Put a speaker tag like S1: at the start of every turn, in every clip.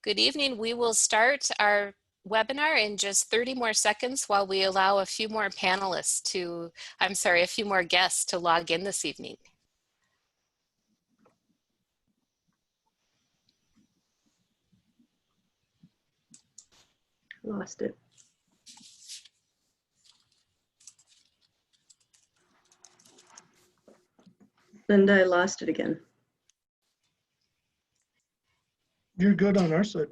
S1: Good evening. We will start our webinar in just 30 more seconds while we allow a few more panelists to, a few more guests to log in this evening.
S2: Lost it. Linda, I lost it again.
S3: You're good on our side.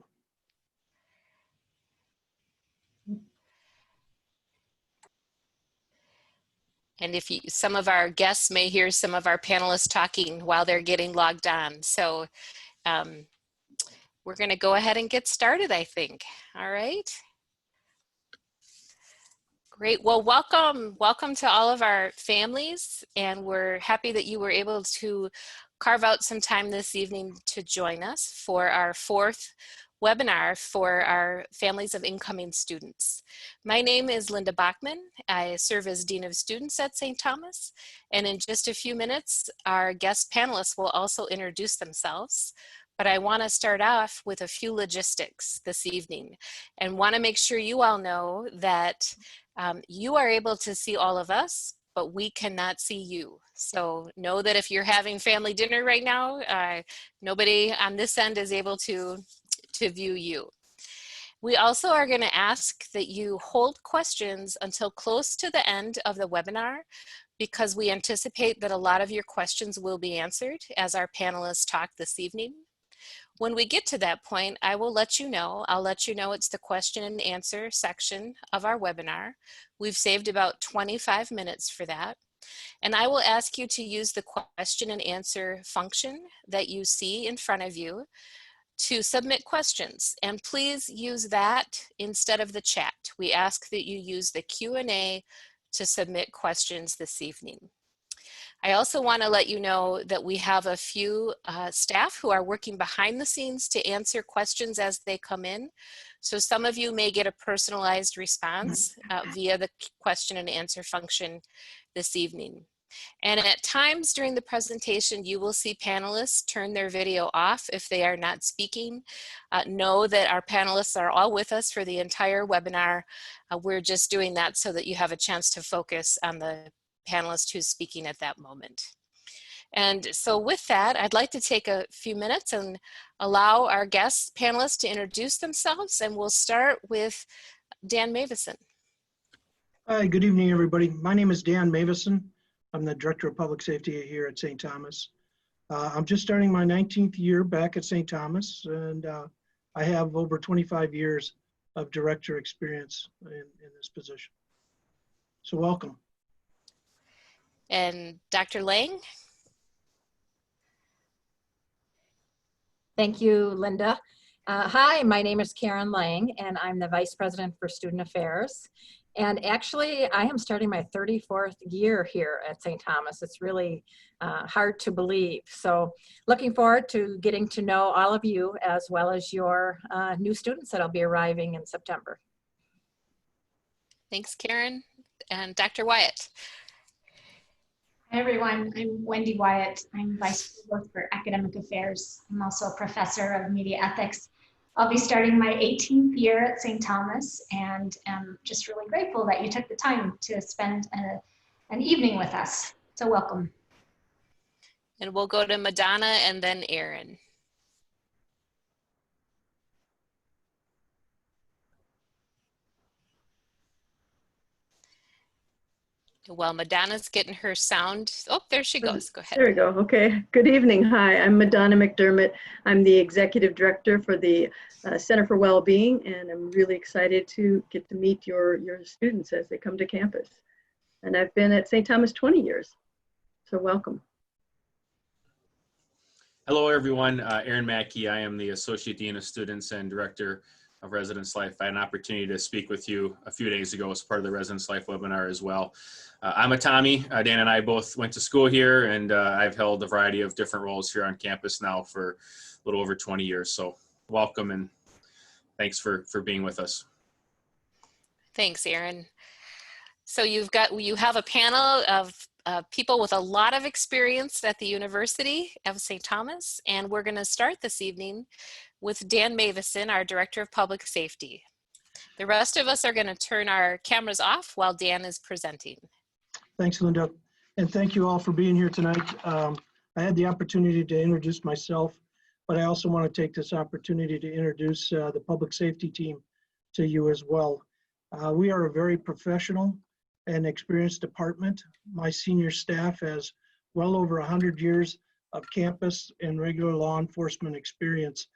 S1: And if you, some of our guests may hear some of our panelists talking while they're getting logged on. So we're going to go ahead and get started, I think. All right. Great. Well, welcome to all of our families, and we're happy that you were able to carve out some time this evening to join us for our fourth webinar for our families of incoming students. My name is Linda Bachman. I serve as Dean of Students at St. Thomas, and in just a few minutes, our guest panelists will also introduce themselves. But I want to start off with a few logistics this evening and want to make sure you all know that you are able to see all of us, but we cannot see you. So know that if you're having family dinner right now, nobody on this end is able to view you. We also are going to ask that you hold questions until close to the end of the webinar, because we anticipate that a lot of your questions will be answered as our panelists talk this evening. When we get to that point, I will let you know. I'll let you know it's the question and answer section of our webinar. We've saved about 25 minutes for that. And I will ask you to use the question and answer function that you see in front of you to submit questions. And please use that instead of the chat. We ask that you use the Q&A to submit questions this evening. I also want to let you know that we have a few staff who are working behind the scenes to answer questions as they come in. So some of you may get a personalized response via the question and answer function this evening. And at times during the presentation, you will see panelists turn their video off if they are not speaking. Know that our panelists are all with us for the entire webinar. We're just doing that so that you have a chance to focus on the panelist who's speaking at that moment. And so with that, I'd like to take a few minutes and allow our guest panelists to introduce themselves, and we'll start with Dan Mavison.
S3: Hi, good evening, everybody. My name is Dan Mavison. I'm the Director of Public Safety here at St. Thomas. I'm just starting my 19th year back at St. Thomas, and I have over 25 years of director experience in this position. So welcome.
S1: And Dr. Lang?
S4: Thank you, Linda. Hi, my name is Karen Lang, and I'm the Vice President for Student Affairs. And actually, I am starting my 34th year here at St. Thomas. It's really hard to believe. So looking forward to getting to know all of you as well as your new students that'll be arriving in September.
S1: Thanks, Karen. And Dr. Wyatt?
S5: Hi everyone, I'm Wendy Wyatt. I'm Vice Provost for Academic Affairs. I'm also a professor of media ethics. I'll be starting my 18th year at St. Thomas, and I'm just really grateful that you took the time to spend an evening with us. So welcome.
S1: And we'll go to Madonna and then Aaron. While Madonna's getting her sound, oh, there she goes. Go ahead.
S2: There we go. Okay. Good evening. Hi, I'm Madonna McDermott. I'm the Executive Director for the Center for Wellbeing, and I'm really excited to get to meet your students as they come to campus. And I've been at St. Thomas 20 years, so welcome.
S6: Hello, everyone. Aaron Mackey. I am the Associate Dean of Students and Director of Residence Life. I had an opportunity to speak with you a few days ago as part of the Residence Life webinar as well. I'm a Tommy. Dan and I both went to school here, and I've held a variety of different roles here on campus now for a little over 20 years. So welcome, and thanks for being with us.
S1: Thanks, Aaron. So you have a panel of people with a lot of experience at the University of St. Thomas, and we're going to start this evening with Dan Mavison, our Director of Public Safety. The rest of us are going to turn our cameras off while Dan is presenting.
S3: Thanks, Linda. And thank you all for being here tonight. I had the opportunity to introduce myself, but I also want to take this opportunity to introduce the public safety team to you as well. We are a very professional and experienced department. My senior staff has well over 100 years of campus and regular law enforcement experience.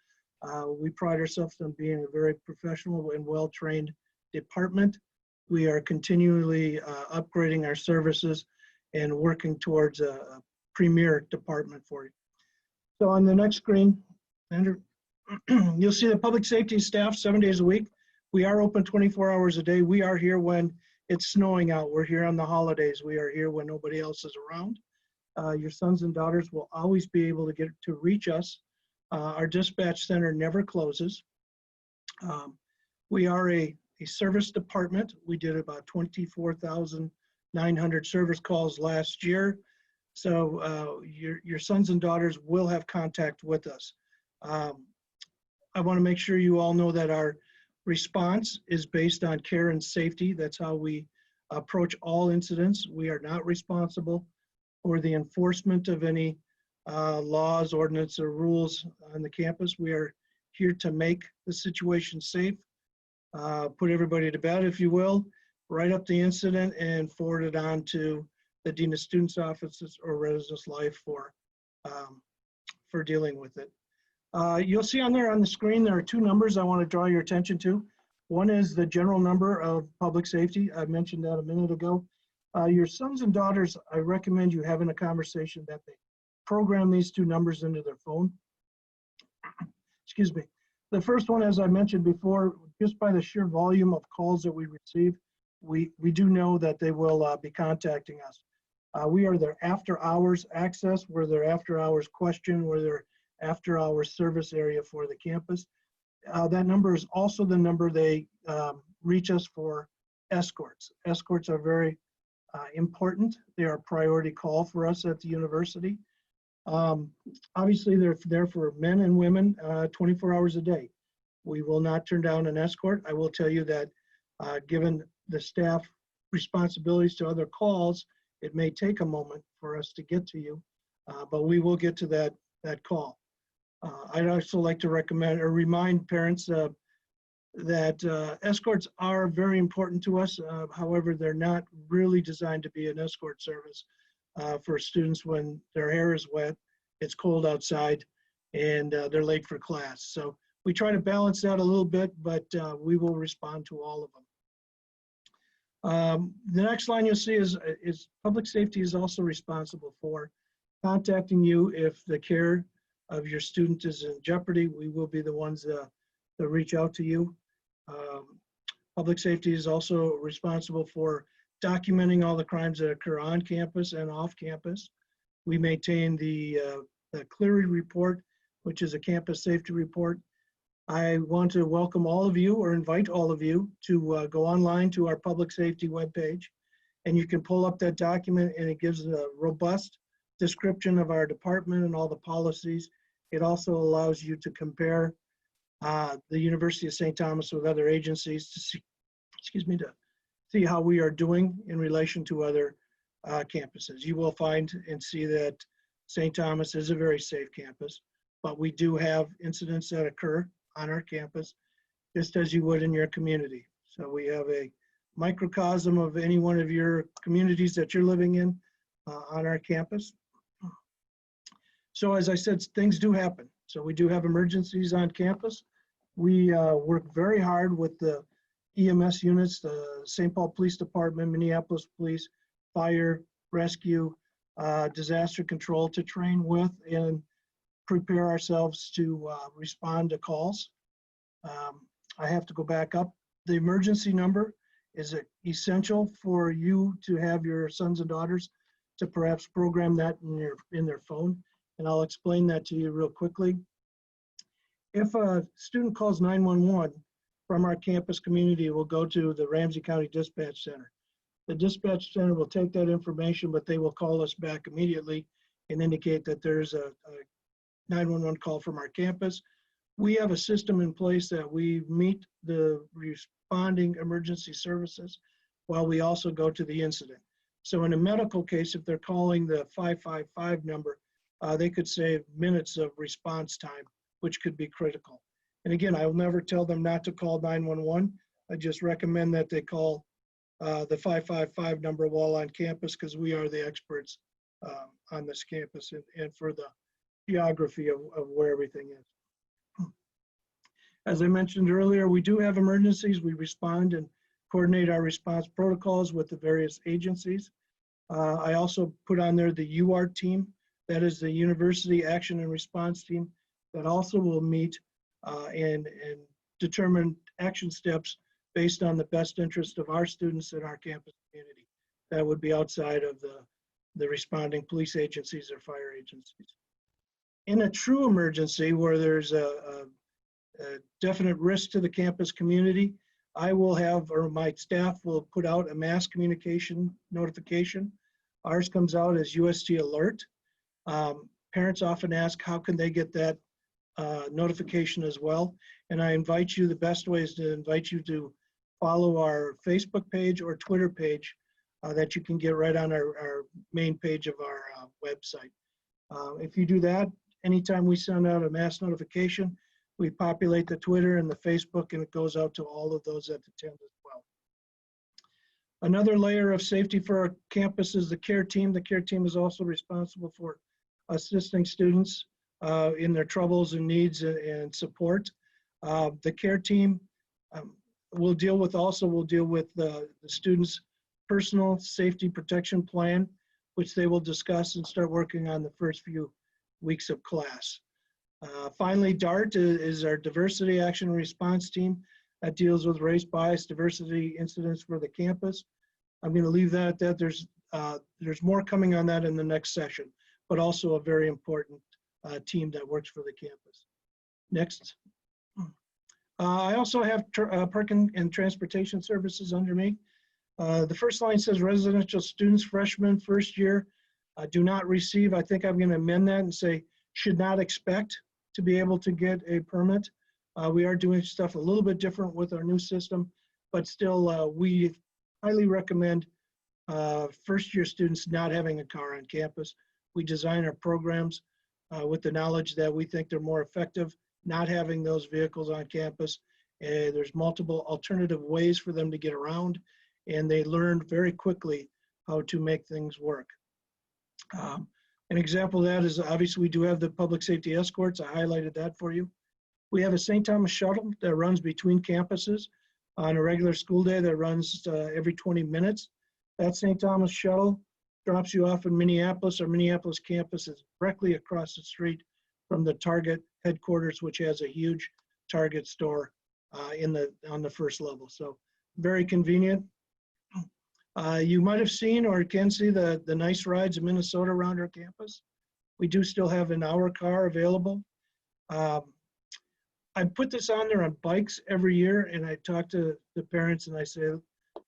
S3: We pride ourselves on being a very professional and well-trained department. We are continually upgrading our services and working towards a premier department for you. So on the next screen, Andrew, you'll see the public safety staff 7 days a week. We are open 24 hours a day. We are here when it's snowing out. We're here on the holidays. We are here when nobody else is around. Your sons and daughters will always be able to reach us. Our dispatch center never closes. We are a service department. We did about 24,900 service calls last year. So your sons and daughters will have contact with us. I want to make sure you all know that our response is based on care and safety. That's how we approach all incidents. We are not responsible for the enforcement of any laws, ordinance, or rules on the campus. We are here to make the situation safe, put everybody to bed, if you will, write up the incident and forward it on to the Dean of Students offices or Residence Life for dealing with it. You'll see on there on the screen, there are two numbers I want to draw your attention to. One is the general number of public safety. I mentioned that a minute ago. Your sons and daughters, I recommend you having a conversation that they program these two numbers into their phone. Excuse me. The first one, as I mentioned before, just by the sheer volume of calls that we receive, we do know that they will be contacting us. We are their after hours access, we're their after hours question, we're their after hours service area for the campus. That number is also the number they reach us for escorts. Escorts are very important. They are a priority call for us at the university. Obviously, they're there for men and women 24 hours a day. We will not turn down an escort. I will tell you that given the staff responsibilities to other calls, it may take a moment for us to get to you, but we will get to that call. I'd also like to recommend or remind parents that escorts are very important to us. However, they're not really designed to be an escort service for students when their hair is wet, it's cold outside, and they're late for class. So we try to balance that a little bit, but we will respond to all of them. The next line you'll see is public safety is also responsible for contacting you if the care of your student is in jeopardy. We will be the ones that reach out to you. Public safety is also responsible for documenting all the crimes that occur on campus and off campus. We maintain the Clery report, which is a campus safety report. I want to welcome all of you or invite all of you to go online to our public safety webpage, and you can pull up that document, and it gives a robust description of our department and all the policies. It also allows you to compare the University of St. Thomas with other agencies to see, to see how we are doing in relation to other campuses. You will find and see that St. Thomas is a very safe campus, but we do have incidents that occur on our campus, just as you would in your community. So we have a microcosm of any one of your communities that you're living in on our campus. So as I said, things do happen. So we do have emergencies on campus. We work very hard with the EMS units, the St. Paul Police Department, Minneapolis Police, Fire, Rescue, Disaster Control to train with and prepare ourselves to respond to calls. I have to go back up. The emergency number is essential for you to have your sons and daughters to perhaps program that in their phone. And I'll explain that to you real quickly. If a student calls 911 from our campus community, it will go to the Ramsey County Dispatch Center. The dispatch center will take that information, but they will call us back immediately and indicate that there's a 911 call from our campus. We have a system in place that we meet the responding emergency services while we also go to the incident. So in a medical case, if they're calling the 555 number, they could save minutes of response time, which could be critical. And again, I will never tell them not to call 911. I just recommend that they call the 555 number while on campus, because we are the experts on this campus and for the geography of where everything is. As I mentioned earlier, we do have emergencies. We respond and coordinate our response protocols with the various agencies. I also put on there the UART team. That is the University Action and Response Team that also will meet and determine action steps based on the best interest of our students and our campus community. That would be outside of the responding police agencies or fire agencies. In a true emergency where there's a definite risk to the campus community, I will have, or my staff will put out a mass communication notification. Ours comes out as UST Alert. Parents often ask, how can they get that notification as well? And I invite you, the best way is to invite you to follow our Facebook page or Twitter page that you can get right on our main page of our website. If you do that, anytime we send out a mass notification, we populate the Twitter and the Facebook, and it goes out to all of those that attend as well. Another layer of safety for our campus is the care team. The care team is also responsible for assisting students in their troubles and needs and support. The care team will deal with the students' personal safety protection plan, which they will discuss and start working on the first few weeks of class. Finally, DART is our Diversity Action and Response Team that deals with race, bias, diversity incidents for the campus. I'm going to leave that at that. There's more coming on that in the next session, but also a very important team that works for the campus. Next. I also have parking and transportation services under me. The first line says residential students, freshmen, first year, do not receive. I think I'm going to amend that and say should not expect to be able to get a permit. We are doing stuff a little bit different with our new system, but still we highly recommend first year students not having a car on campus. We design our programs with the knowledge that we think they're more effective not having those vehicles on campus. There's multiple alternative ways for them to get around, and they learn very quickly how to make things work. An example of that is obviously we do have the public safety escorts. I highlighted that for you. We have a St. Thomas shuttle that runs between campuses on a regular school day that runs every 20 minutes. That St. Thomas shuttle drops you off in Minneapolis. Our Minneapolis campus is directly across the street from the Target headquarters, which has a huge Target store on the first level. So very convenient. You might have seen or can see the nice rides in Minnesota around our campus. We do still have an hour car available. I put this on there on bikes every year, and I talk to the parents and I say,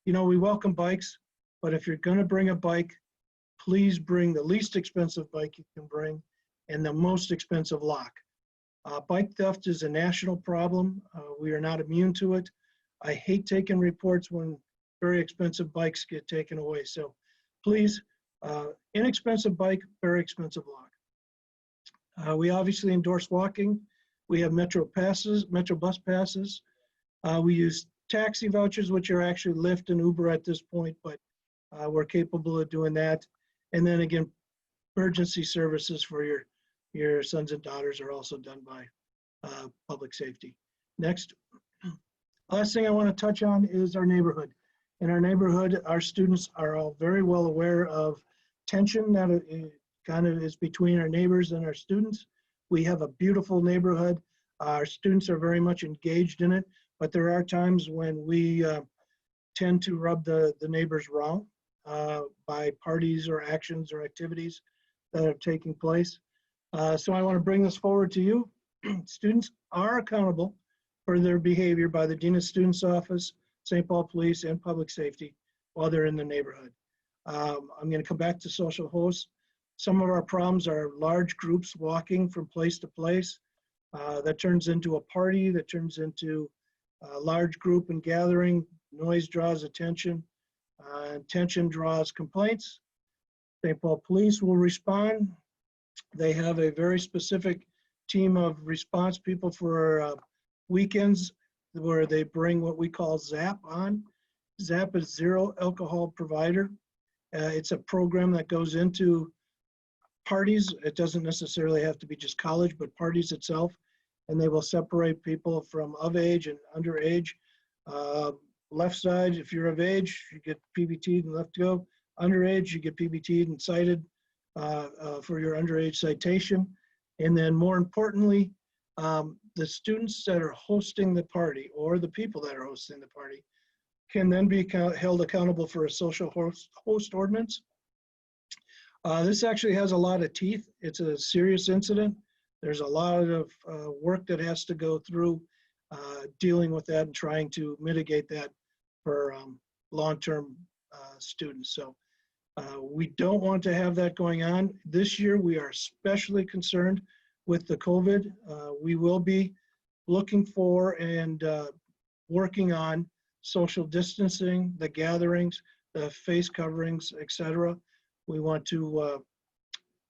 S3: you know, we welcome bikes, but if you're gonna bring a bike, please bring the least expensive bike you can bring and the most expensive lock. Bike theft is a national problem. We are not immune to it. I hate taking reports when very expensive bikes get taken away. So please, inexpensive bike, very expensive lock. We obviously endorse walking. We have Metro bus passes. We use taxi vouchers, which are actually Lyft and Uber at this point, but we're capable of doing that. And then again, emergency services for your sons and daughters are also done by public safety. Next. Last thing I want to touch on is our neighborhood. In our neighborhood, our students are all very well aware of tension that kind of is between our neighbors and our students. We have a beautiful neighborhood. Our students are very much engaged in it, but there are times when we tend to rub the neighbors wrong by parties or actions or activities that are taking place. So I want to bring this forward to you. Students are accountable for their behavior by the Dean of Students Office, St. Paul Police, and Public Safety. while they're in the neighborhood. I'm going to come back to social hosts. Some of our problems are large groups walking from place to place. That turns into a party, that turns into a large group and gathering. Noise draws attention. Attention draws complaints. St. Paul Police will respond. They have a very specific team of response people for weekends where they bring what we call ZAP on. ZAP is Zero Alcohol Provider. It's a program that goes into parties. It doesn't necessarily have to be just college, but parties itself. And they will separate people from of age and underage. Left side, if you're of age, you get PBT'd and left to go. Underage, you get PBT'd and cited for your underage citation. And then more importantly, the students that are hosting the party or the people that are hosting the party can then be held accountable for a social host ordinance. This actually has a lot of teeth. It's a serious incident. There's a lot of work that has to go through dealing with that and trying to mitigate that for long-term students. So we don't want to have that going on. This year, we are especially concerned with the COVID. We will be looking for and working on social distancing, the gatherings, the face coverings, etc. We want to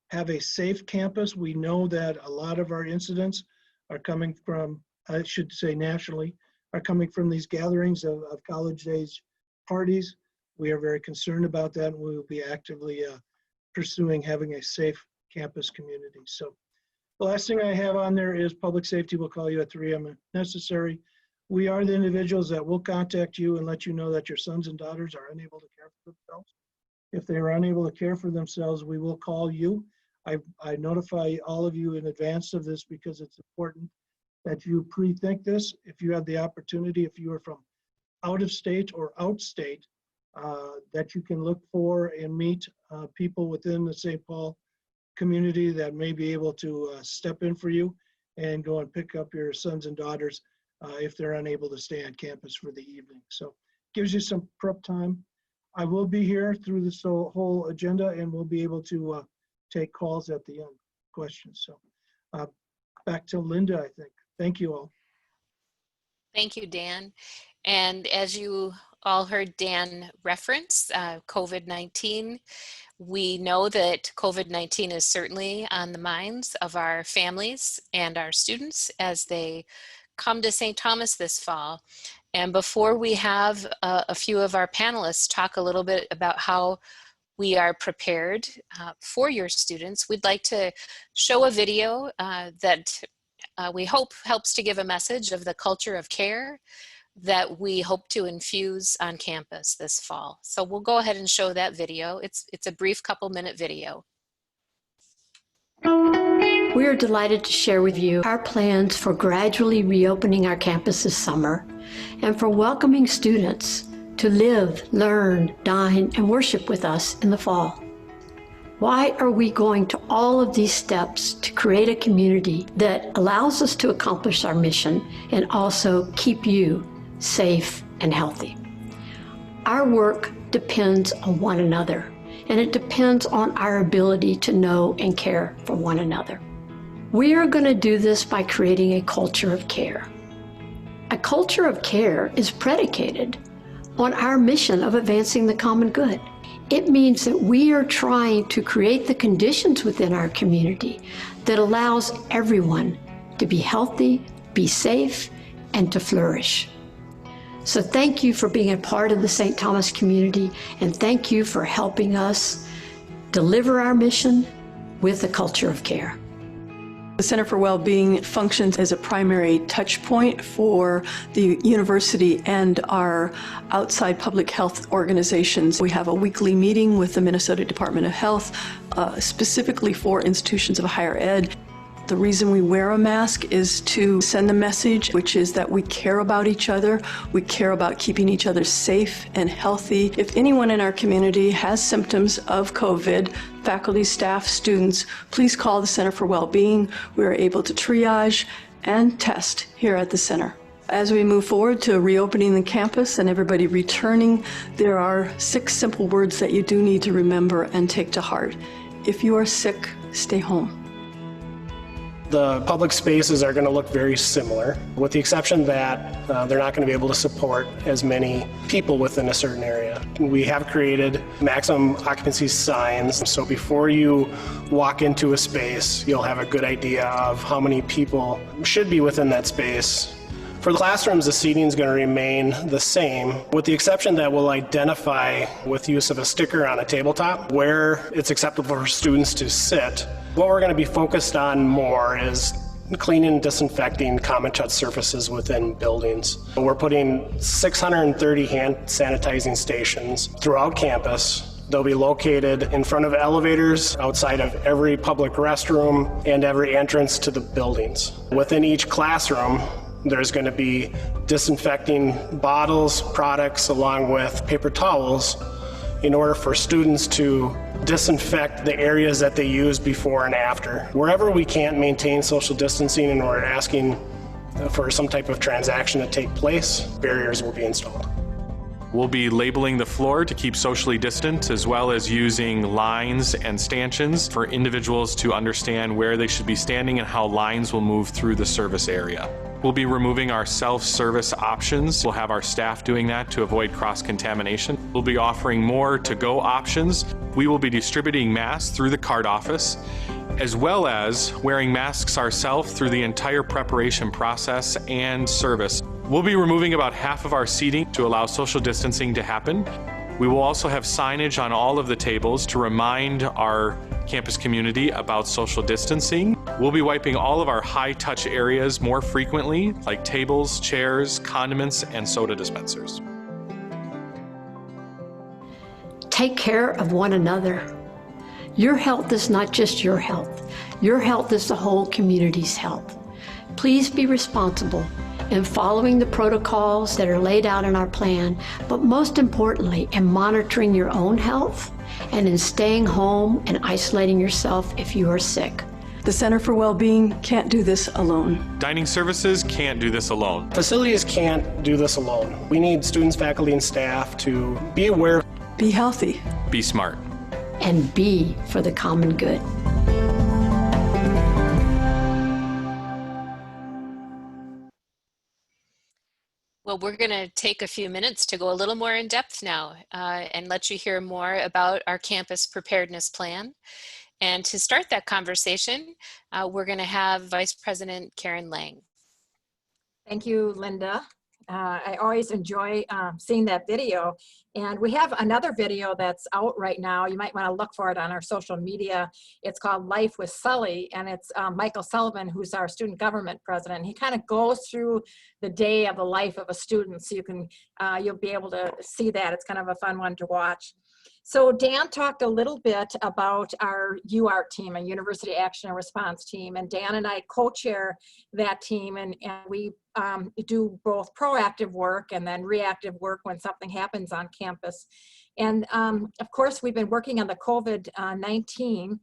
S3: have a safe campus. We know that a lot of our incidents are coming from, I should say nationally, are coming from these gatherings of college age parties. We are very concerned about that, and we will be actively pursuing having a safe campus community. So the last thing I have on there is public safety will call you at 3 a.m. if necessary. We are the individuals that will contact you and let you know that your sons and daughters are unable to care for themselves. If they are unable to care for themselves, we will call you. I notify all of you in advance of this because it's important that you pre-think this. If you have the opportunity, if you are from out of state or outstate, that you can look for and meet people within the St. Paul community that may be able to step in for you and go and pick up your sons and daughters if they're unable to stay on campus for the evening. So gives you some prep time. I will be here through this whole agenda and we'll be able to take calls at the end, questions. So back to Linda, I think. Thank you all.
S1: Thank you, Dan. And as you all heard Dan reference COVID-19, we know that COVID-19 is certainly on the minds of our families and our students as they come to St. Thomas this fall. And before we have a few of our panelists talk a little bit about how we are prepared for your students, we'd like to show a video that we hope helps to give a message of the culture of care that we hope to infuse on campus this fall. So we'll go ahead and show that video. It's a brief couple-minute video.
S7: We are delighted to share with you our plans for gradually reopening our campus this summer and for welcoming students to live, learn, dine, and worship with us in the fall. Why are we going to all of these steps to create a community that allows us to accomplish our mission and also keep you safe and healthy? Our work depends on one another, and it depends on our ability to know and care for one another. We are going to do this by creating a culture of care. A culture of care is predicated on our mission of advancing the common good. It means that we are trying to create the conditions within our community that allows everyone to be healthy, be safe, and to flourish. So thank you for being a part of the St. Thomas community, and thank you for helping us deliver our mission with a culture of care.
S8: The Center for Wellbeing functions as a primary touch point for the university and our outside public health organizations. We have a weekly meeting with the Minnesota Department of Health, specifically for institutions of higher ed. The reason we wear a mask is to send a message, which is that we care about each other. We care about keeping each other safe and healthy. If anyone in our community has symptoms of COVID, faculty, staff, students, please call the Center for Wellbeing. We are able to triage and test here at the center. As we move forward to reopening the campus and everybody returning, there are 6 simple words that you do need to remember and take to heart. If you are sick, stay home.
S9: The public spaces are going to look very similar, with the exception that they're not going to be able to support as many people within a certain area. We have created maximum occupancy signs, so before you walk into a space, you'll have a good idea of how many people should be within that space. For the classrooms, the seating is going to remain the same, with the exception that we'll identify with use of a sticker on a tabletop where it's acceptable for students to sit. What we're going to be focused on more is cleaning and disinfecting common touch surfaces within buildings. We're putting 630 hand sanitizing stations throughout campus. They'll be located in front of elevators, outside of every public restroom, and every entrance to the buildings. Within each classroom, there's going to be disinfecting bottles, products, along with paper towels in order for students to disinfect the areas that they use before and after. Wherever we can't maintain social distancing and we're asking for some type of transaction to take place, barriers will be installed.
S10: We'll be labeling the floor to keep socially distant, as well as using lines and stanchions for individuals to understand where they should be standing and how lines will move through the service area. We'll be removing our self-service options. We'll have our staff doing that to avoid cross-contamination. We'll be offering more to-go options. We will be distributing masks through the card office, as well as wearing masks ourselves through the entire preparation process and service. We'll be removing about half of our seating to allow social distancing to happen. We will also have signage on all of the tables to remind our campus community about social distancing. We'll be wiping all of our high-touch areas more frequently, like tables, chairs, condiments, and soda dispensers.
S7: Take care of one another. Your health is not just your health. Your health is the whole community's health. Please be responsible in following the protocols that are laid out in our plan, but most importantly, in monitoring your own health and in staying home and isolating yourself if you are sick.
S8: The Center for Wellbeing can't do this alone.
S10: Dining services can't do this alone.
S9: Facilities can't do this alone. We need students, faculty, and staff to be aware.
S8: Be healthy.
S10: Be smart.
S7: And be for the common good.
S1: Well, we're going to take a few minutes to go a little more in depth now and let you hear more about our campus preparedness plan. And to start that conversation, we're going to have Vice President Karen Lang.
S4: Thank you, Linda. I always enjoy seeing that video. And we have another video that's out right now. You might want to look for it on our social media. It's called Life with Sully, and it's Michael Sullivan, who's our student government president. He kind of goes through the day of the life of a student, so you can you'll be able to see that. It's kind of a fun one to watch. So Dan talked a little bit about our UART team, a University Action and Response team, and Dan and I co-chair that team, and we do both proactive work and then reactive work when something happens on campus. And of course, we've been working on the COVID-19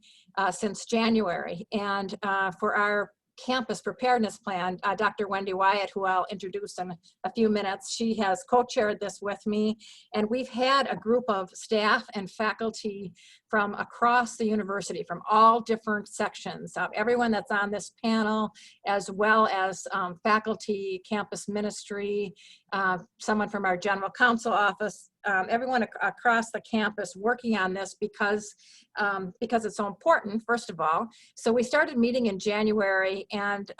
S4: since January, and for our campus preparedness plan, Dr. Wendy Wyatt, who I'll introduce in a few minutes, she has co-chaired this with me, and we've had a group of staff and faculty from across the university, from all different sections, everyone that's on this panel, as well as faculty, campus ministry, someone from our general counsel office, everyone across the campus working on this because it's so important, first of all. So we started meeting in January, and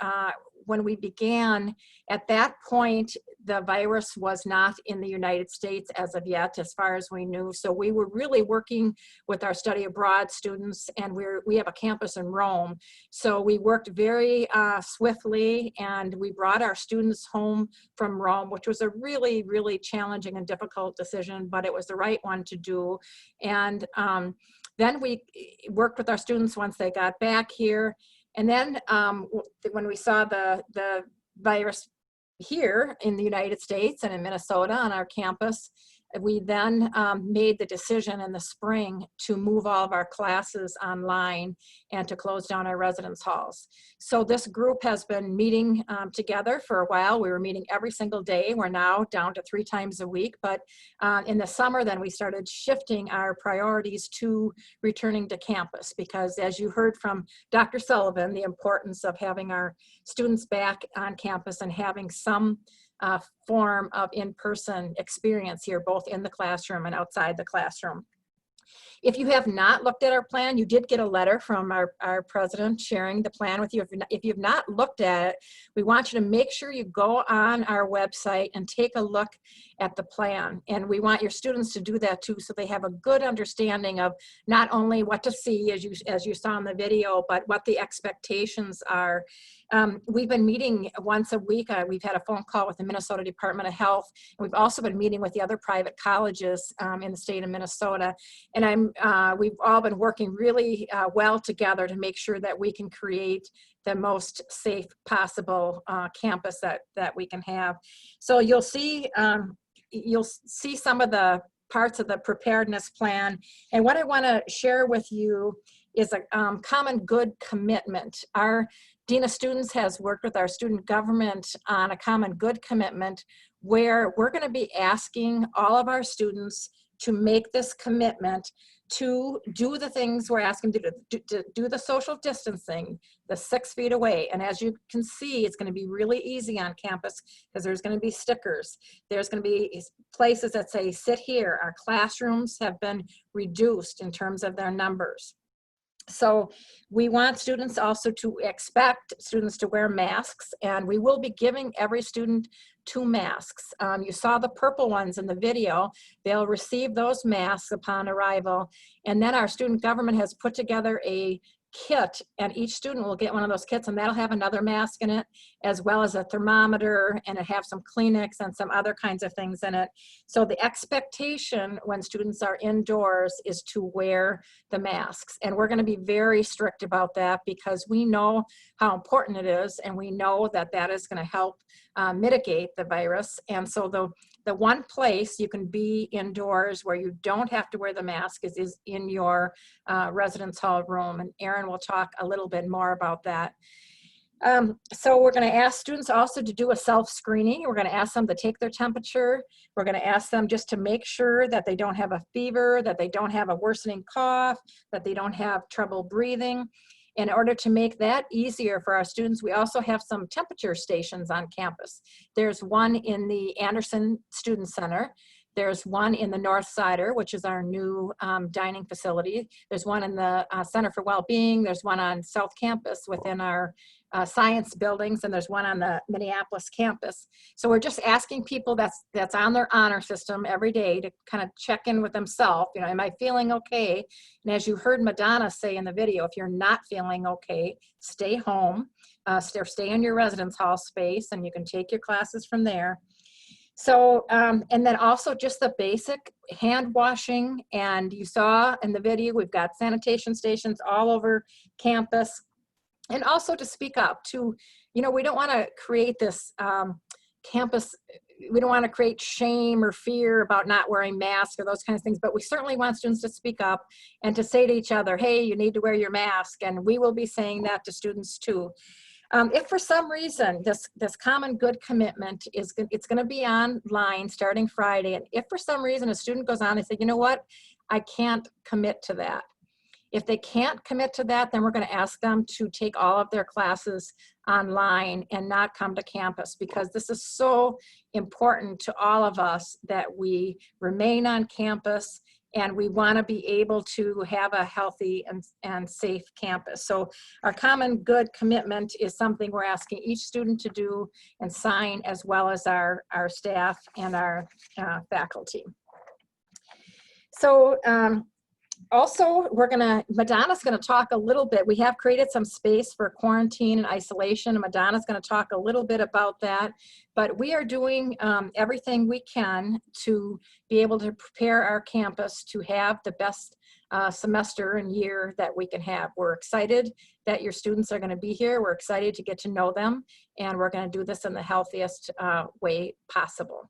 S4: when we began, at that point, the virus was not in the United States as of yet, as far as we knew. So we were really working with our study abroad students, and we have a campus in Rome. So we worked very swiftly, and we brought our students home from Rome, which was a really, really challenging and difficult decision, but it was the right one to do. And then we worked with our students once they got back here. And then when we saw the virus here in the United States and in Minnesota on our campus, We then made the decision in the spring to move all of our classes online and to close down our residence halls. So this group has been meeting together for a while. We were meeting every single day. We're now down to 3 times a week, but in the summer then we started shifting our priorities to returning to campus, because as you heard from Dr. Sullivan, the importance of having our students back on campus and having some form of in-person experience here, both in the classroom and outside the classroom. If you have not looked at our plan, you did get a letter from our president sharing the plan with you. If you've not looked at it, we want you to make sure you go on our website and take a look at the plan. And we want your students to do that too, so they have a good understanding of not only what to see as you saw in the video, but what the expectations are. We've been meeting once a week. We've had a phone call with the Minnesota Department of Health. And we've also been meeting with the other private colleges in the state of Minnesota. And we've all been working really well together to make sure that we can create the most safe possible campus that we can have. So you'll see some of the parts of the preparedness plan. And what I want to share with you is a common good commitment. Our Dean of Students has worked with our student government on a common good commitment where we're going to be asking all of our students to make this commitment to do the things we're asking them to do the social distancing, the 6 feet away. And as you can see, it's going to be really easy on campus because there's going to be stickers. There's going to be places that say, sit here. Our classrooms have been reduced in terms of their numbers. So we want students also to expect students to wear masks, and we will be giving every student 2 masks. You saw the purple ones in the video. They'll receive those masks upon arrival. And then our student government has put together a kit, and each student will get one of those kits, and that'll have another mask in it, as well as a thermometer, and it have some Kleenex and some other kinds of things in it. So the expectation when students are indoors is to wear the masks, and we're going to be very strict about that because we know how important it is, and we know that that is going to help mitigate the virus. And so the one place you can be indoors where you don't have to wear the mask is in your residence hall room. And Erin will talk a little bit more about that. So we're going to ask students also to do a self-screening. We're going to ask them to take their temperature. We're going to ask them just to make sure that they don't have a fever, that they don't have a worsening cough, that they don't have trouble breathing. In order to make that easier for our students, we also have some temperature stations on campus. There's one in the Anderson Student Center. There's one in the North Sider, which is our new dining facility. There's one in the Center for Wellbeing. There's one on South Campus within our science buildings, and there's one on the Minneapolis campus. So we're just asking people that's on their honor system every day to kind of check in with themselves. You know, am I feeling okay? And as you heard Madonna say in the video, if you're not feeling okay, stay home, stay in your residence hall space, and you can take your classes from there. So, and then also just the basic hand washing. And you saw in the video, we've got sanitation stations all over campus. And also to speak up to, you know, we don't want to create this campus, we don't want to create shame or fear about not wearing masks or those kinds of things, but we certainly want students to speak up and to say to each other, hey, you need to wear your mask. And we will be saying that to students too. If for some reason this common good commitment it's going to be online starting Friday, and if for some reason a student goes on and say, you know what, I can't commit to that. If they can't commit to that, then we're going to ask them to take all of their classes online and not come to campus, because this is so important to all of us that we remain on campus, and we want to be able to have a healthy and safe campus. So our common good commitment is something we're asking each student to do and sign, as well as our staff and our faculty. So also, Madonna's gonna talk a little bit. We have created some space for quarantine and isolation, and Madonna's gonna talk a little bit about that. But we are doing everything we can to be able to prepare our campus to have the best semester and year that we can have. We're excited that your students are gonna be here. We're excited to get to know them, and we're gonna do this in the healthiest way possible.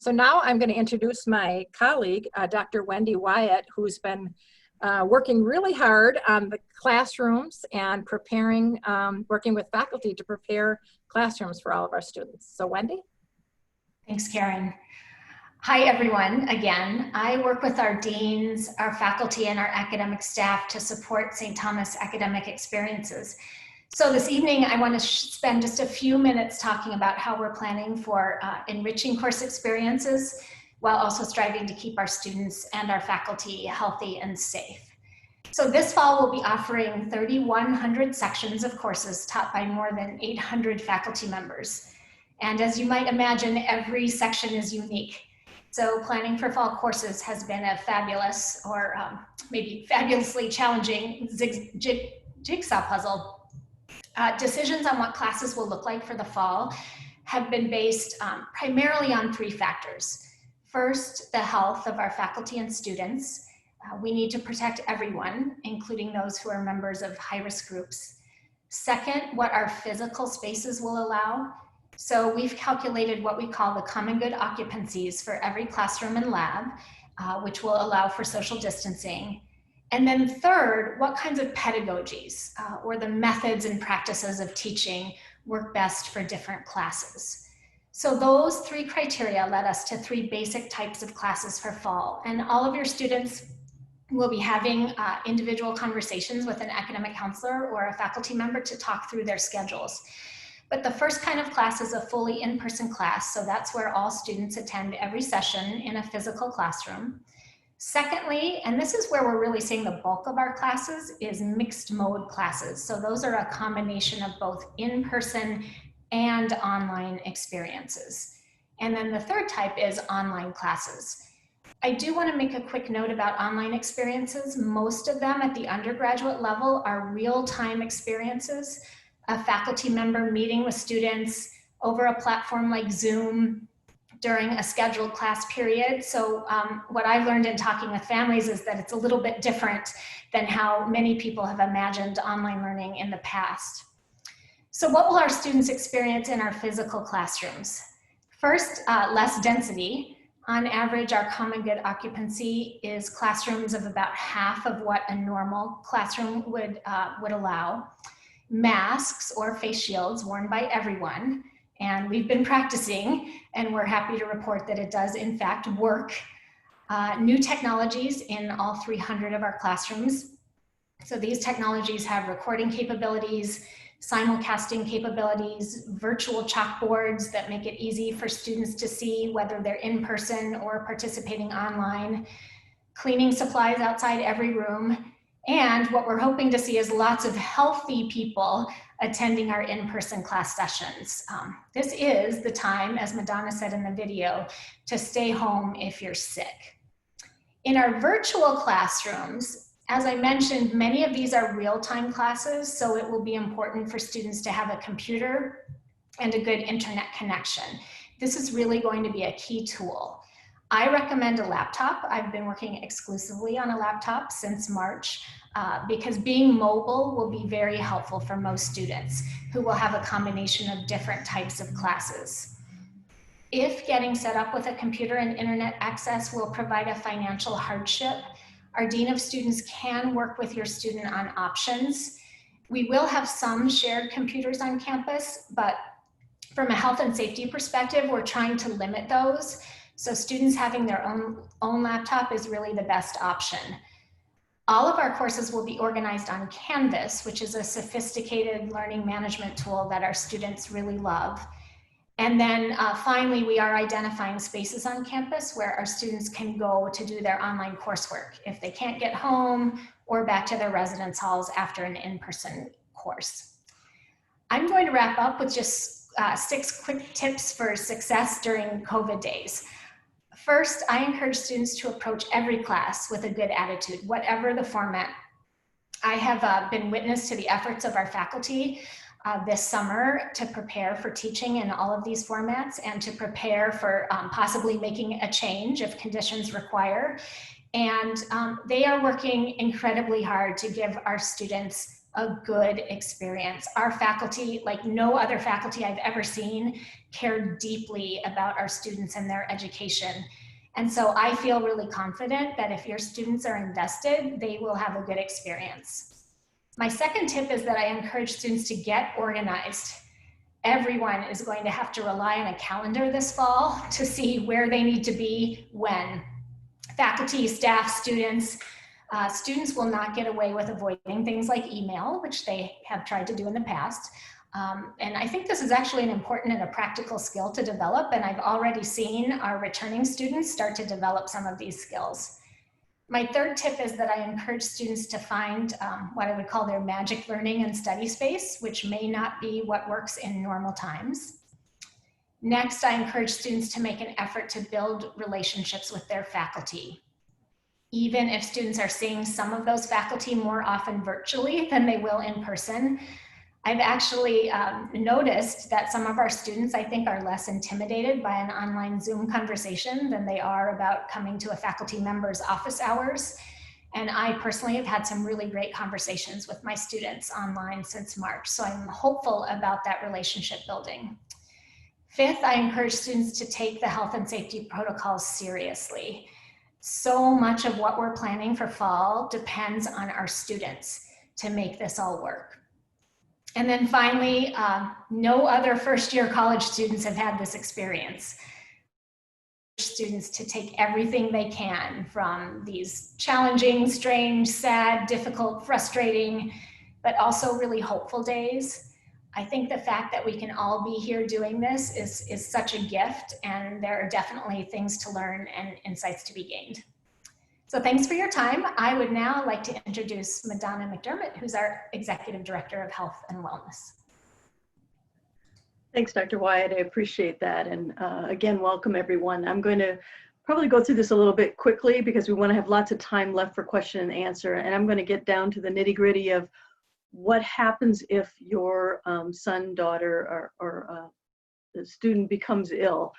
S4: So now I'm going to introduce my colleague, Dr. Wendy Wyatt, who's been working really hard on the classrooms and preparing, working with faculty to prepare classrooms for all of our students. So Wendy?
S5: Thanks, Karen. Hi, everyone. Again, I work with our deans, our faculty, and our academic staff to support St. Thomas academic experiences. So this evening, I want to spend just a few minutes talking about how we're planning for enriching course experiences while also striving to keep our students and our faculty healthy and safe. So this fall, we'll be offering 3,100 sections of courses taught by more than 800 faculty members. And as you might imagine, every section is unique. So planning for fall courses has been a fabulous, or maybe fabulously challenging jigsaw puzzle. Decisions on what classes will look like for the fall have been based primarily on 3 factors. First, the health of our faculty and students. We need to protect everyone, including those who are members of high-risk groups. Second, what our physical spaces will allow. So we've calculated what we call the common good occupancies for every classroom and lab, which will allow for social distancing. And then third, what kinds of pedagogies or the methods and practices of teaching work best for different classes. So those 3 criteria led us to 3 basic types of classes for fall. And all of your students will be having individual conversations with an academic counselor or a faculty member to talk through their schedules. But the first kind of class is a fully in-person class. So that's where all students attend every session in a physical classroom. Secondly, and this is where we're really seeing the bulk of our classes, is mixed mode classes. So those are a combination of both in-person and online experiences. And then the third type is online classes. I do want to make a quick note about online experiences. Most of them at the undergraduate level are real-time experiences. A faculty member meeting with students over a platform like Zoom during a scheduled class period. So what I've learned in talking with families is that it's a little bit different than how many people have imagined online learning in the past. So what will our students experience in our physical classrooms? First, less density. On average, our common good occupancy is classrooms of about half of what a normal classroom would allow. Masks or face shields worn by everyone. And we've been practicing, and we're happy to report that it does in fact work. New technologies in all 300 of our classrooms. So these technologies have recording capabilities, simulcasting capabilities, virtual chalkboards that make it easy for students to see whether they're in person or participating online, cleaning supplies outside every room. And what we're hoping to see is lots of healthy people attending our in-person class sessions. This is the time, as Madonna said in the video, to stay home if you're sick. In our virtual classrooms, as I mentioned, many of these are real-time classes, so it will be important for students to have a computer and a good internet connection. This is really going to be a key tool. I recommend a laptop. I've been working exclusively on a laptop since March because being mobile will be very helpful for most students who will have a combination of different types of classes. If getting set up with a computer and internet access will provide a financial hardship, our Dean of Students can work with your student on options. We will have some shared computers on campus, but from a health and safety perspective, we're trying to limit those. So students having their own laptop is really the best option. All of our courses will be organized on Canvas, which is a sophisticated learning management tool that our students really love. And then finally, we are identifying spaces on campus where our students can go to do their online coursework if they can't get home or back to their residence halls after an in-person course. I'm going to wrap up with just 6 quick tips for success during COVID days. First, I encourage students to approach every class with a good attitude, whatever the format. I have been witness to the efforts of our faculty this summer to prepare for teaching in all of these formats and to prepare for possibly making a change if conditions require. And they are working incredibly hard to give our students a good experience. Our faculty, like no other faculty I've ever seen, care deeply about our students and their education. And so I feel really confident that if your students are invested, they will have a good experience. My second tip is that I encourage students to get organized. Everyone is going to have to rely on a calendar this fall to see where they need to be when. Faculty, staff, students. Students will not get away with avoiding things like email, which they have tried to do in the past. And I think this is actually an important and a practical skill to develop, and I've already seen our returning students start to develop some of these skills. My third tip is that I encourage students to find what I would call their magic learning and study space, which may not be what works in normal times. Next, I encourage students to make an effort to build relationships with their faculty. Even if students are seeing some of those faculty more often virtually than they will in person, I've actually noticed that some of our students, I think, are less intimidated by an online Zoom conversation than they are about coming to a faculty member's office hours. And I personally have had some really great conversations with my students online since March, so I'm hopeful about that relationship building. Fifth, I encourage students to take the health and safety protocols seriously. So much of what we're planning for fall depends on our students to make this all work. And then finally, no other first-year college students have had this experience. Students to take everything they can from these challenging, strange, sad, difficult, frustrating, but also really hopeful days. I think the fact that we can all be here doing this is such a gift, and there are definitely things to learn and insights to be gained. So thanks for your time. I would now like to introduce Madonna McDermott, who's our Executive Director of Health and Wellness.
S2: Thanks, Dr. Wyatt. I appreciate that. And again, welcome everyone. I'm going to probably go through this a little bit quickly because we want to have lots of time left for question and answer. And I'm going to get down to the nitty-gritty of what happens if your son, daughter, or the student becomes ill.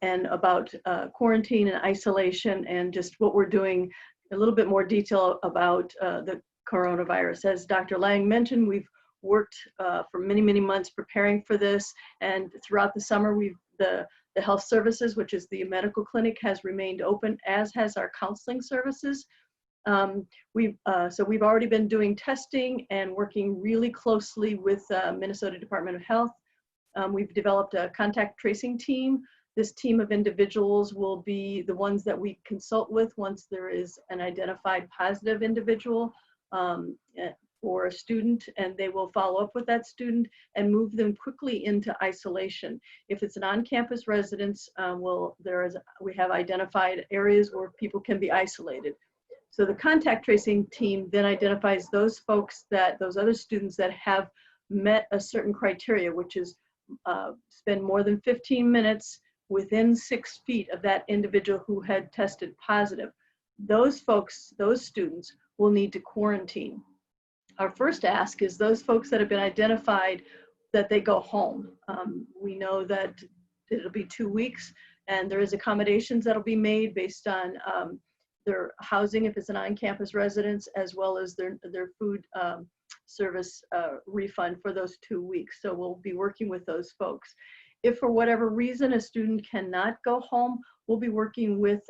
S2: And about quarantine and isolation and just what we're doing, a little bit more detail about the coronavirus. As Dr. Lang mentioned, we've worked for many, many months preparing for this, and throughout the summer, the health services, which is the medical clinic, has remained open, as has our counseling services. So we've already been doing testing and working really closely with Minnesota Department of Health. We've developed a contact tracing team. This team of individuals will be the ones that we consult with once there is an identified positive individual or a student, and they will follow up with that student and move them quickly into isolation. If it's an on-campus residence, we have identified areas where people can be isolated. So the contact tracing team then identifies those folks, those other students that have met a certain criteria, which is spend more than 15 minutes within 6 feet of that individual who had tested positive. Those folks, those students, will need to quarantine. Our first ask is those folks that have been identified that they go home. We know that it'll be 2 weeks, and there is accommodations that'll be made based on their housing if it's an on-campus residence, as well as their food service refund for those 2 weeks. So we'll be working with those folks. If for whatever reason a student cannot go home, we'll be working with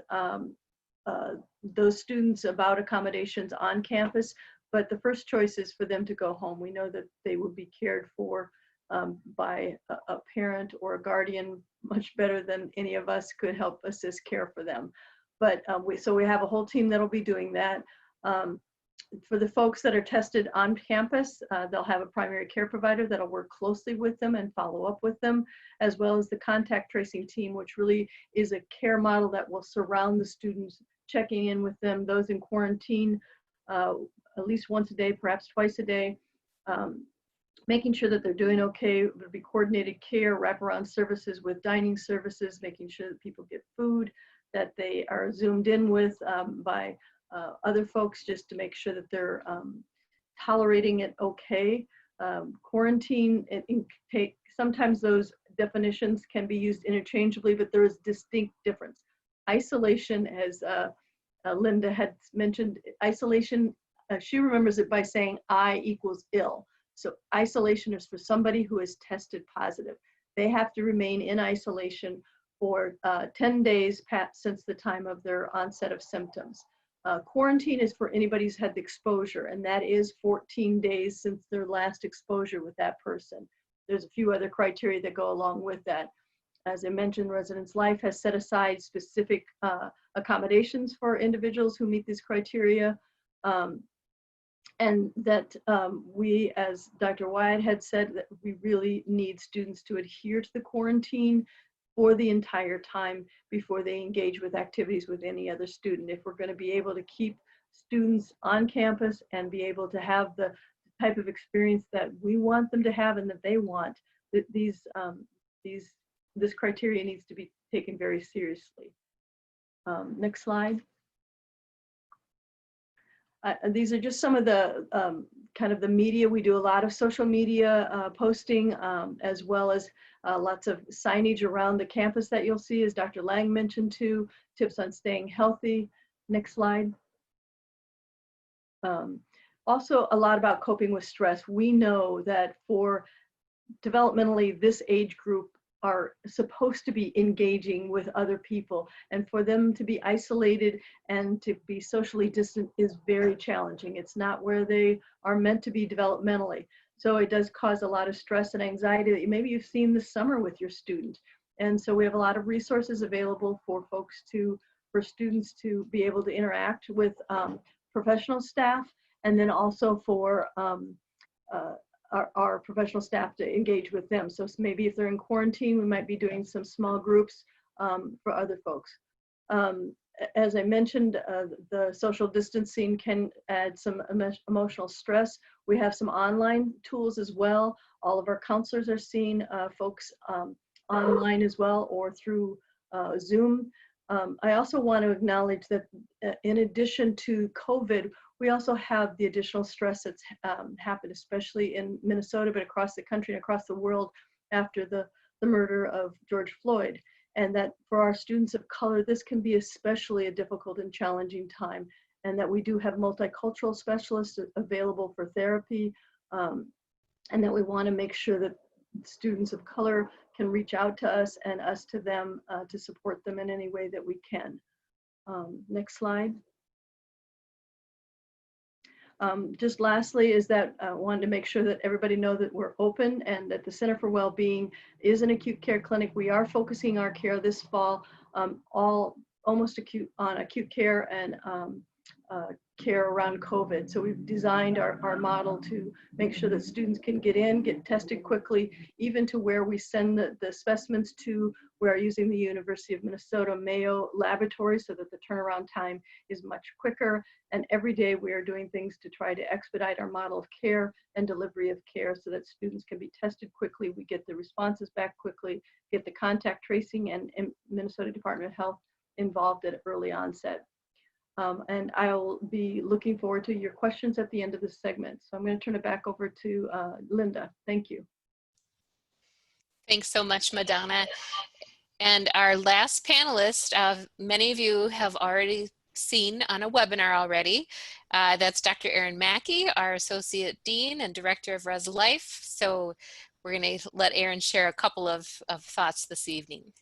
S2: those students about accommodations on campus, but the first choice is for them to go home. We know that they will be cared for by a parent or a guardian much better than any of us could help assist care for them. But so we have a whole team that'll be doing that. For the folks that are tested on campus, they'll have a primary care provider that'll work closely with them and follow up with them, as well as the contact tracing team, which really is a care model that will surround the students, checking in with them, those in quarantine at least once a day, perhaps twice a day, making sure that they're doing okay. There'll be coordinated care, wraparound services with dining services, making sure that people get food, that they are zoomed in with by other folks, just to make sure that they're tolerating it okay. Quarantine, sometimes those definitions can be used interchangeably, but there is distinct difference. Isolation, as Linda had mentioned, isolation she remembers it by saying I equals ill. So isolation is for somebody who is tested positive. They have to remain in isolation for 10 days since the time of their onset of symptoms. Quarantine is for anybody who's had the exposure, and that is 14 days since their last exposure with that person. There's a few other criteria that go along with that. As I mentioned, Residence Life has set aside specific accommodations for individuals who meet these criteria. And that we, as Dr. Wyatt had said, that we really need students to adhere to the quarantine for the entire time before they engage with activities with any other student. If we're going to be able to keep students on campus and be able to have the type of experience that we want them to have and that they want, this criteria needs to be taken very seriously. Next slide. These are just some of the kind of the media. We do a lot of social media posting, as well as lots of signage around the campus that you'll see, as Dr. Lang mentioned too, tips on staying healthy. Next slide. Also a lot about coping with stress. We know that for developmentally this age group are supposed to be engaging with other people, and for them to be isolated and to be socially distant is very challenging. It's not where they are meant to be developmentally. So it does cause a lot of stress and anxiety that maybe you've seen this summer with your student. And so we have a lot of resources available for students to be able to interact with professional staff, and then also for our professional staff to engage with them. So maybe if they're in quarantine, we might be doing some small groups for other folks. As I mentioned, the social distancing can add some emotional stress. We have some online tools as well. All of our counselors are seeing folks online as well, or through Zoom. I also want to acknowledge that in addition to COVID, we also have the additional stress that's happened, especially in Minnesota, but across the country and across the world after the murder of George Floyd. And that for our students of color, this can be especially a difficult and challenging time. And that we do have multicultural specialists available for therapy. And that we want to make sure that students of color can reach out to us and us to them to support them in any way that we can. Next slide. Just lastly is that I wanted to make sure that everybody know that we're open and that the Center for Wellbeing is an acute care clinic. We are focusing our care this fall almost on acute care and care around COVID. So we've designed our model to make sure that students can get in, get tested quickly, even to where we send the specimens to. We're using the University of Minnesota Mayo Laboratory so that the turnaround time is much quicker. And every day we are doing things to try to expedite our model of care and delivery of care so that students can be tested quickly. We get the responses back quickly, get the contact tracing and Minnesota Department of Health involved at early onset. And I'll be looking forward to your questions at the end of this segment. So I'm going to turn it back over to Linda. Thank you.
S1: Thanks so much, Madonna. And our last panelist, many of you have already seen on a webinar already. That's Dr. Erin Mackey, our Associate Dean and Director of Res Life. So we're going to let Erin share a couple of thoughts this evening.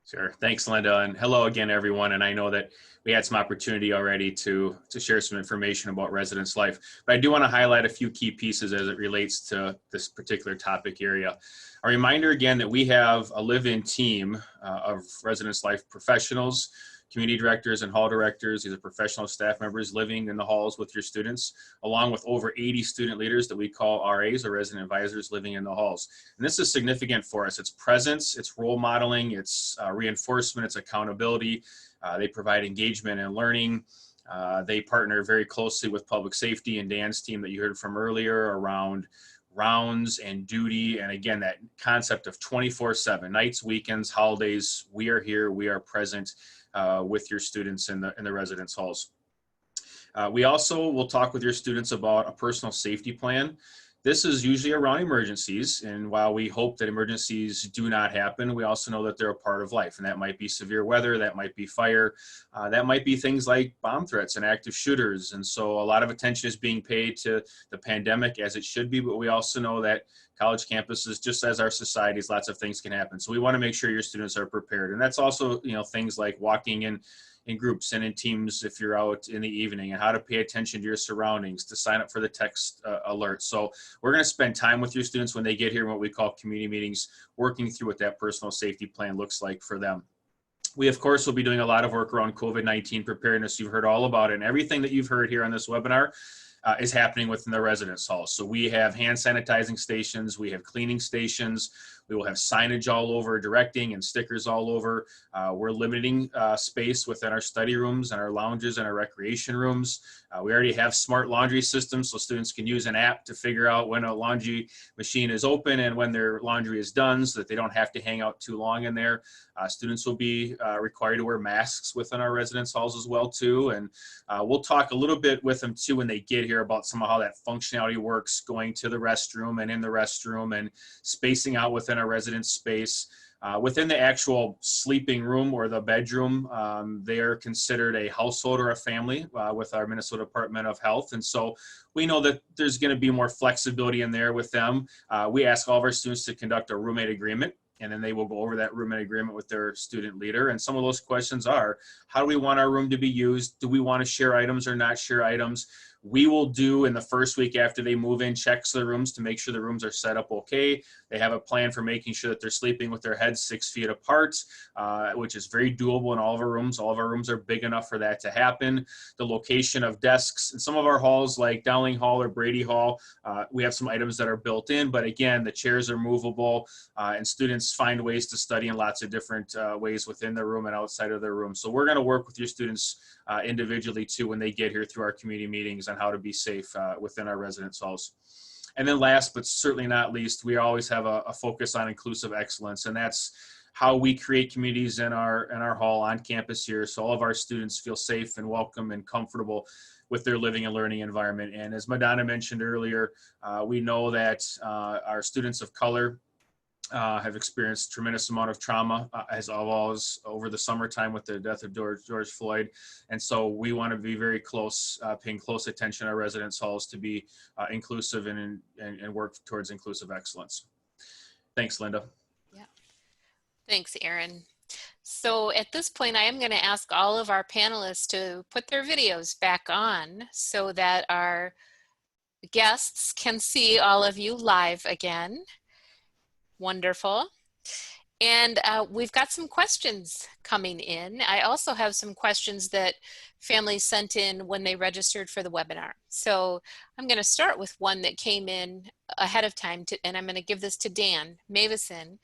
S6: Sure. Thanks, Linda. And hello again, everyone. And I know that we had some opportunity already to share some information about Residence Life, but I do want to highlight a few key pieces as it relates to this particular topic area. A reminder again that we have a live-in team of Residence Life professionals, community directors and hall directors. These are professional staff members living in the halls with your students, along with over 80 student leaders that we call RAs, or resident advisors, living in the halls. And this is significant for us. It's presence, it's role modeling, it's reinforcement, it's accountability. They provide engagement and learning. They partner very closely with public safety and Dan's team that you heard from earlier around rounds and duty. And again, that concept of 24/7, nights, weekends, holidays, we are here, we are present with your students in the residence halls. We also will talk with your students about a personal safety plan This is usually around emergencies, and while we hope that emergencies do not happen, we also know that they're a part of life, and that might be severe weather, that might be fire, that might be things like bomb threats and active shooters. And so a lot of attention is being paid to the pandemic, as it should be, but we also know that college campuses, just as our societies, lots of things can happen. So we want to make sure your students are prepared, and that's also, things like walking in groups and in teams if you're out in the evening, and how to pay attention to your surroundings, to sign up for the text alert. So we're going to spend time with your students when they get here in what we call community meetings, working through what that personal safety plan looks like for them. We, of course, will be doing a lot of work around COVID-19 preparedness. You've heard all about it, and everything that you've heard here on this webinar is happening within the residence hall. So we have hand sanitizing stations, we have cleaning stations, we will have signage all over, directing and stickers all over. We're limiting space within our study rooms and our lounges and our recreation rooms. We already have smart laundry systems, so students can use an app to figure out when a laundry machine is open and when their laundry is done, so that they don't have to hang out too long in there. Students will be required to wear masks within our residence halls as well too. And we'll talk a little bit with them too when they get here about some of how that functionality works, going to the restroom and in the restroom, and spacing out within our residence space. Within the actual sleeping room or the bedroom, they are considered a household or a family with our Minnesota Department of Health. And so we know that there's going to be more flexibility in there with them. We ask all of our students to conduct a roommate agreement, and then they will go over that roommate agreement with their student leader. And some of those questions are, how do we want our room to be used? Do we want to share items or not share items? We will do in the first week after they move in, checks the rooms to make sure the rooms are set up okay. They have a plan for making sure that they're sleeping with their heads 6 feet apart, which is very doable in all of our rooms. All of our rooms are big enough for that to happen. The location of desks in some of our halls, like Dowling Hall or Brady Hall, we have some items that are built in, but again, the chairs are movable, and students find ways to study in lots of different ways within their room and outside of their room. So we're going to work with your students individually too when they get here through our community meetings on how to be safe within our residence halls. And then last but certainly not least, we always have a focus on inclusive excellence, and that's how we create communities in our hall on campus here, so all of our students feel safe and welcome and comfortable with their living and learning environment. And as Madonna mentioned earlier, we know that our students of color have experienced tremendous amount of trauma as always over the summertime with the death of George Floyd. And so we want to be very close, paying close attention to our residence halls to be inclusive and work towards inclusive excellence. Thanks, Linda.
S1: Yeah. Thanks, Aaron. So at this point, I am going to ask all of our panelists to put their videos back on so that our guests can see all of you live again. Wonderful. And we've got some questions coming in. I also have some questions that families sent in when they registered for the webinar. So I'm going to start with one that came in ahead of time, and I'm going to give this to Dan Mavison.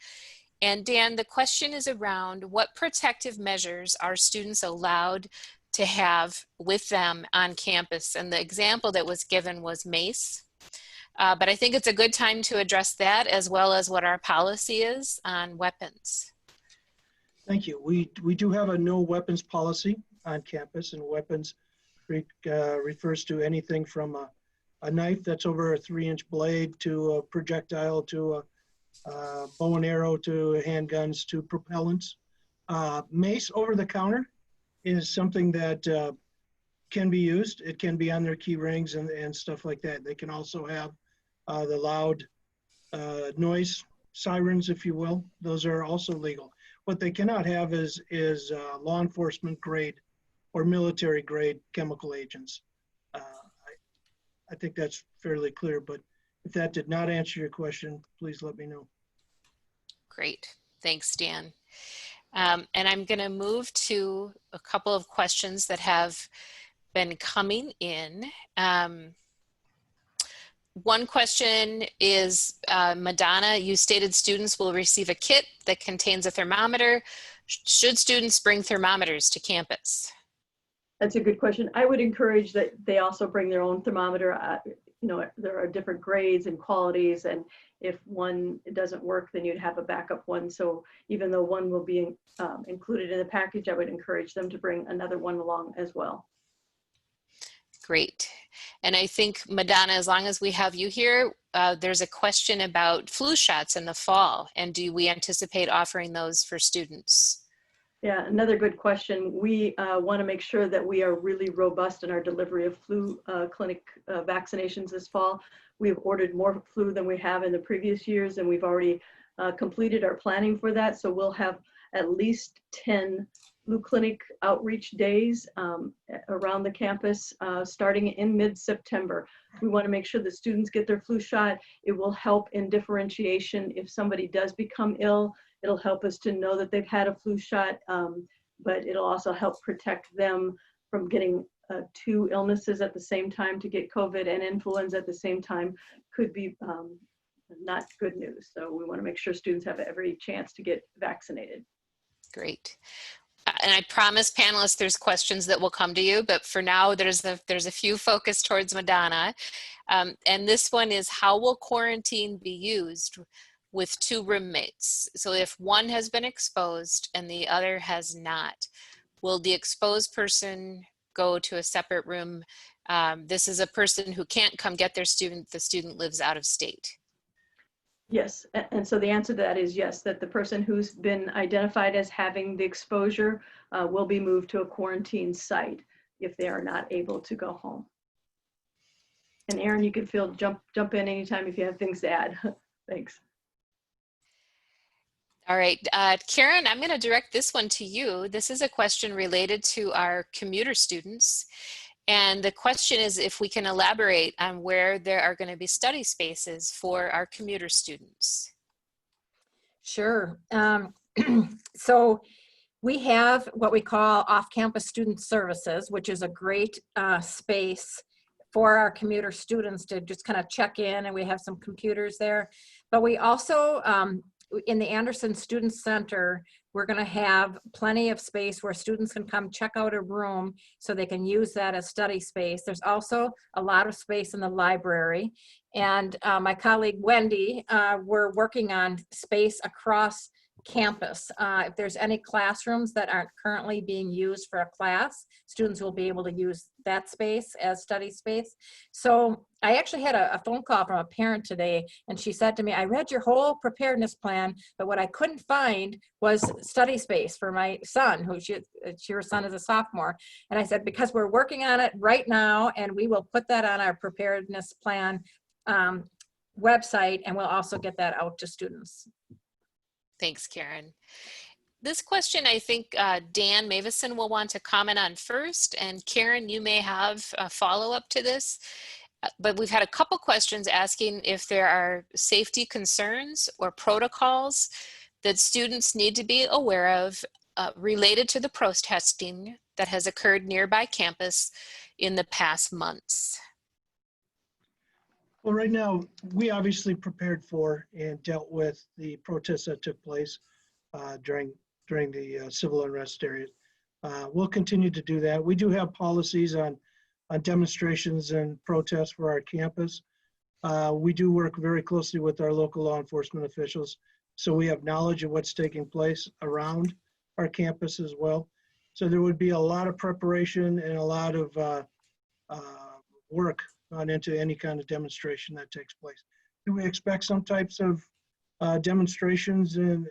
S1: And Dan, the question is around what protective measures are students allowed to have with them on campus? And the example that was given was mace. But I think it's a good time to address that, as well as what our policy is on weapons.
S3: Thank you. We do have a no weapons policy on campus, and weapons refers to anything from a knife that's over a 3-inch blade to a projectile to a bow and arrow to handguns to propellants. Mace over the counter is something that can be used. It can be on their key rings and stuff like that. They can also have the loud noise sirens, if you will. Those are also legal. What they cannot have is law enforcement grade or military grade chemical agents. I think that's fairly clear, but if that did not answer your question, please let me know.
S1: Great, thanks, Dan. And I'm gonna move to a couple of questions that have been coming in. One question is, Madonna, you stated students will receive a kit that contains a thermometer. Should students bring thermometers to campus?
S2: That's a good question. I would encourage that they also bring their own thermometer. You know, there are different grades and qualities, and if one doesn't work, then you'd have a backup one. So even though one will be included in the package, I would encourage them to bring another one along as well.
S1: Great. And I think, Madonna, as long as we have you here, there's a question about flu shots in the fall. And do we anticipate offering those for students?
S2: Yeah, another good question. We want to make sure that we are really robust in our delivery of flu clinic vaccinations this fall. We've ordered more flu than we have in the previous years, and we've already completed our planning for that. So we'll have at least 10 flu clinic outreach days around the campus starting in mid-September. We want to make sure that students get their flu shot. It will help in differentiation. If somebody does become ill, it'll help us to know that they've had a flu shot, but it'll also help protect them from getting 2 illnesses at the same time. To get COVID and influenza at the same time could be not good news. So we want to make sure students have every chance to get vaccinated.
S1: Great. And I promise panelists there's questions that will come to you, but for now there's a few focused towards Madonna. And this one is, how will quarantine be used with 2 roommates? So if one has been exposed and the other has not, will the exposed person go to a separate room? This is a person who can't come get their student. The student lives out of state.
S2: Yes, and so the answer to that is yes, that the person who's been identified as having the exposure will be moved to a quarantine site if they are not able to go home. And Erin, you can jump in anytime if you have things to add. Thanks.
S1: All right, Karen, I'm going to direct this one to you. This is a question related to our commuter students. And the question is if we can elaborate on where there are going to be study spaces for our commuter students.
S4: Sure. So we have what we call off-campus student services, which is a great space for our commuter students to just kind of check in, and we have some computers there. But we also, in the Anderson Student Center, we're going to have plenty of space where students can come check out a room so they can use that as study space. There's also a lot of space in the library. And my colleague Wendy, we're working on space across campus. If there's any classrooms that aren't currently being used for a class, students will be able to use that space as study space. So I actually had a phone call from a parent today, and she said to me, I read your whole preparedness plan, but what I couldn't find was study space for my son, her son is a sophomore. And I said, because we're working on it right now, and we will put that on our preparedness plan website, and we'll also get that out to students.
S1: Thanks, Karen. This question, I think Dan Mavison will want to comment on first, and Karen, you may have a follow-up to this, but we've had a couple questions asking if there are safety concerns or protocols that students need to be aware of related to the protesting that has occurred nearby campus in the past months.
S3: Well, right now, we obviously prepared for and dealt with the protests that took place during the civil unrest area. We'll continue to do that. We do have policies on demonstrations and protests for our campus. We do work very closely with our local law enforcement officials, so we have knowledge of what's taking place around our campus as well. So there would be a lot of preparation and a lot of work on into any kind of demonstration that takes place. Do we expect some types of demonstrations and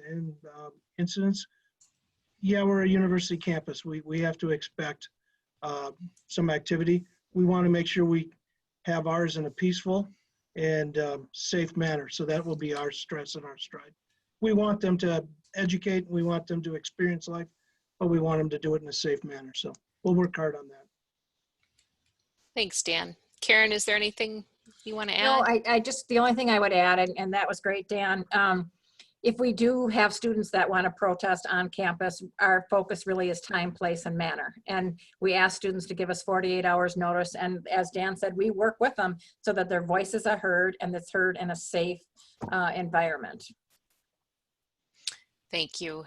S3: incidents? Yeah, we're a university campus. We have to expect some activity. We want to make sure we have ours in a peaceful and safe manner. So that will be our stress and our stride. We want them to educate, we want them to experience life, but we want them to do it in a safe manner. So we'll work hard on that.
S1: Thanks, Dan. Karen, is there anything you want to add?
S4: No, I just, the only thing I would add, and that was great, Dan. If we do have students that want to protest on campus, our focus really is time, place, and manner. And we ask students to give us 48 hours notice. And as Dan said, we work with them so that their voices are heard and it's heard in a safe environment.
S1: Thank you.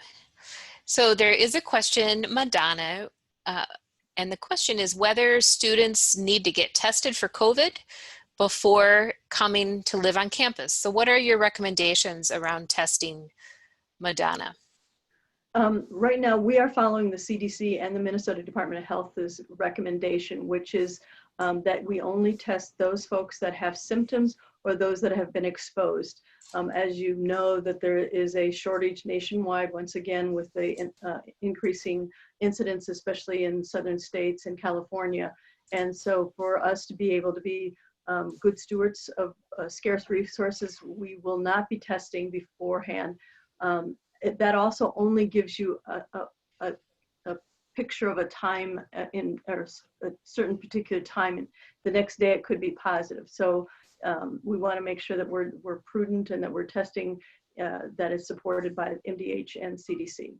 S1: So there is a question, Madonna, and the question is whether students need to get tested for COVID before coming to live on campus. So what are your recommendations around testing, Madonna?
S2: Right now, we are following the CDC and the Minnesota Department of Health's recommendation, which is that we only test those folks that have symptoms or those that have been exposed. As you know, that there is a shortage nationwide, once again, with the increasing incidents, especially in southern states and California. And so for us to be able to be good stewards of scarce resources, we will not be testing beforehand. That also only gives you a picture of a time or a certain particular time, and the next day it could be positive. So we want to make sure that we're prudent and that we're testing that is supported by MDH and CDC.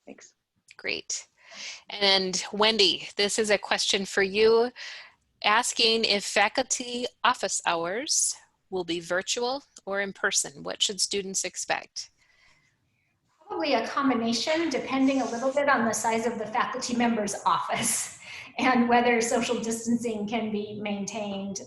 S2: Thanks.
S1: Great. And Wendy, this is a question for you, asking if faculty office hours will be virtual or in person. What should students expect?
S5: Probably a combination, depending a little bit on the size of the faculty member's office and whether social distancing can be maintained.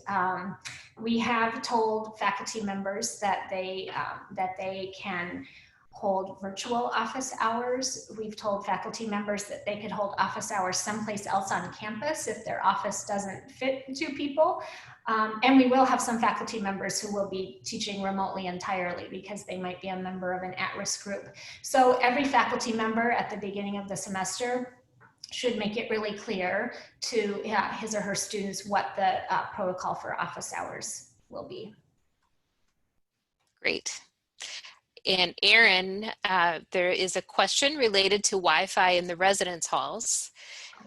S5: We have told faculty members that they can hold virtual office hours. We've told faculty members that they could hold office hours someplace else on campus if their office doesn't fit 2 people. And we will have some faculty members who will be teaching remotely entirely because they might be a member of an at-risk group. So every faculty member at the beginning of the semester should make it really clear to his or her students what the protocol for office hours will be.
S1: Great. And Erin, there is a question related to Wi-Fi in the residence halls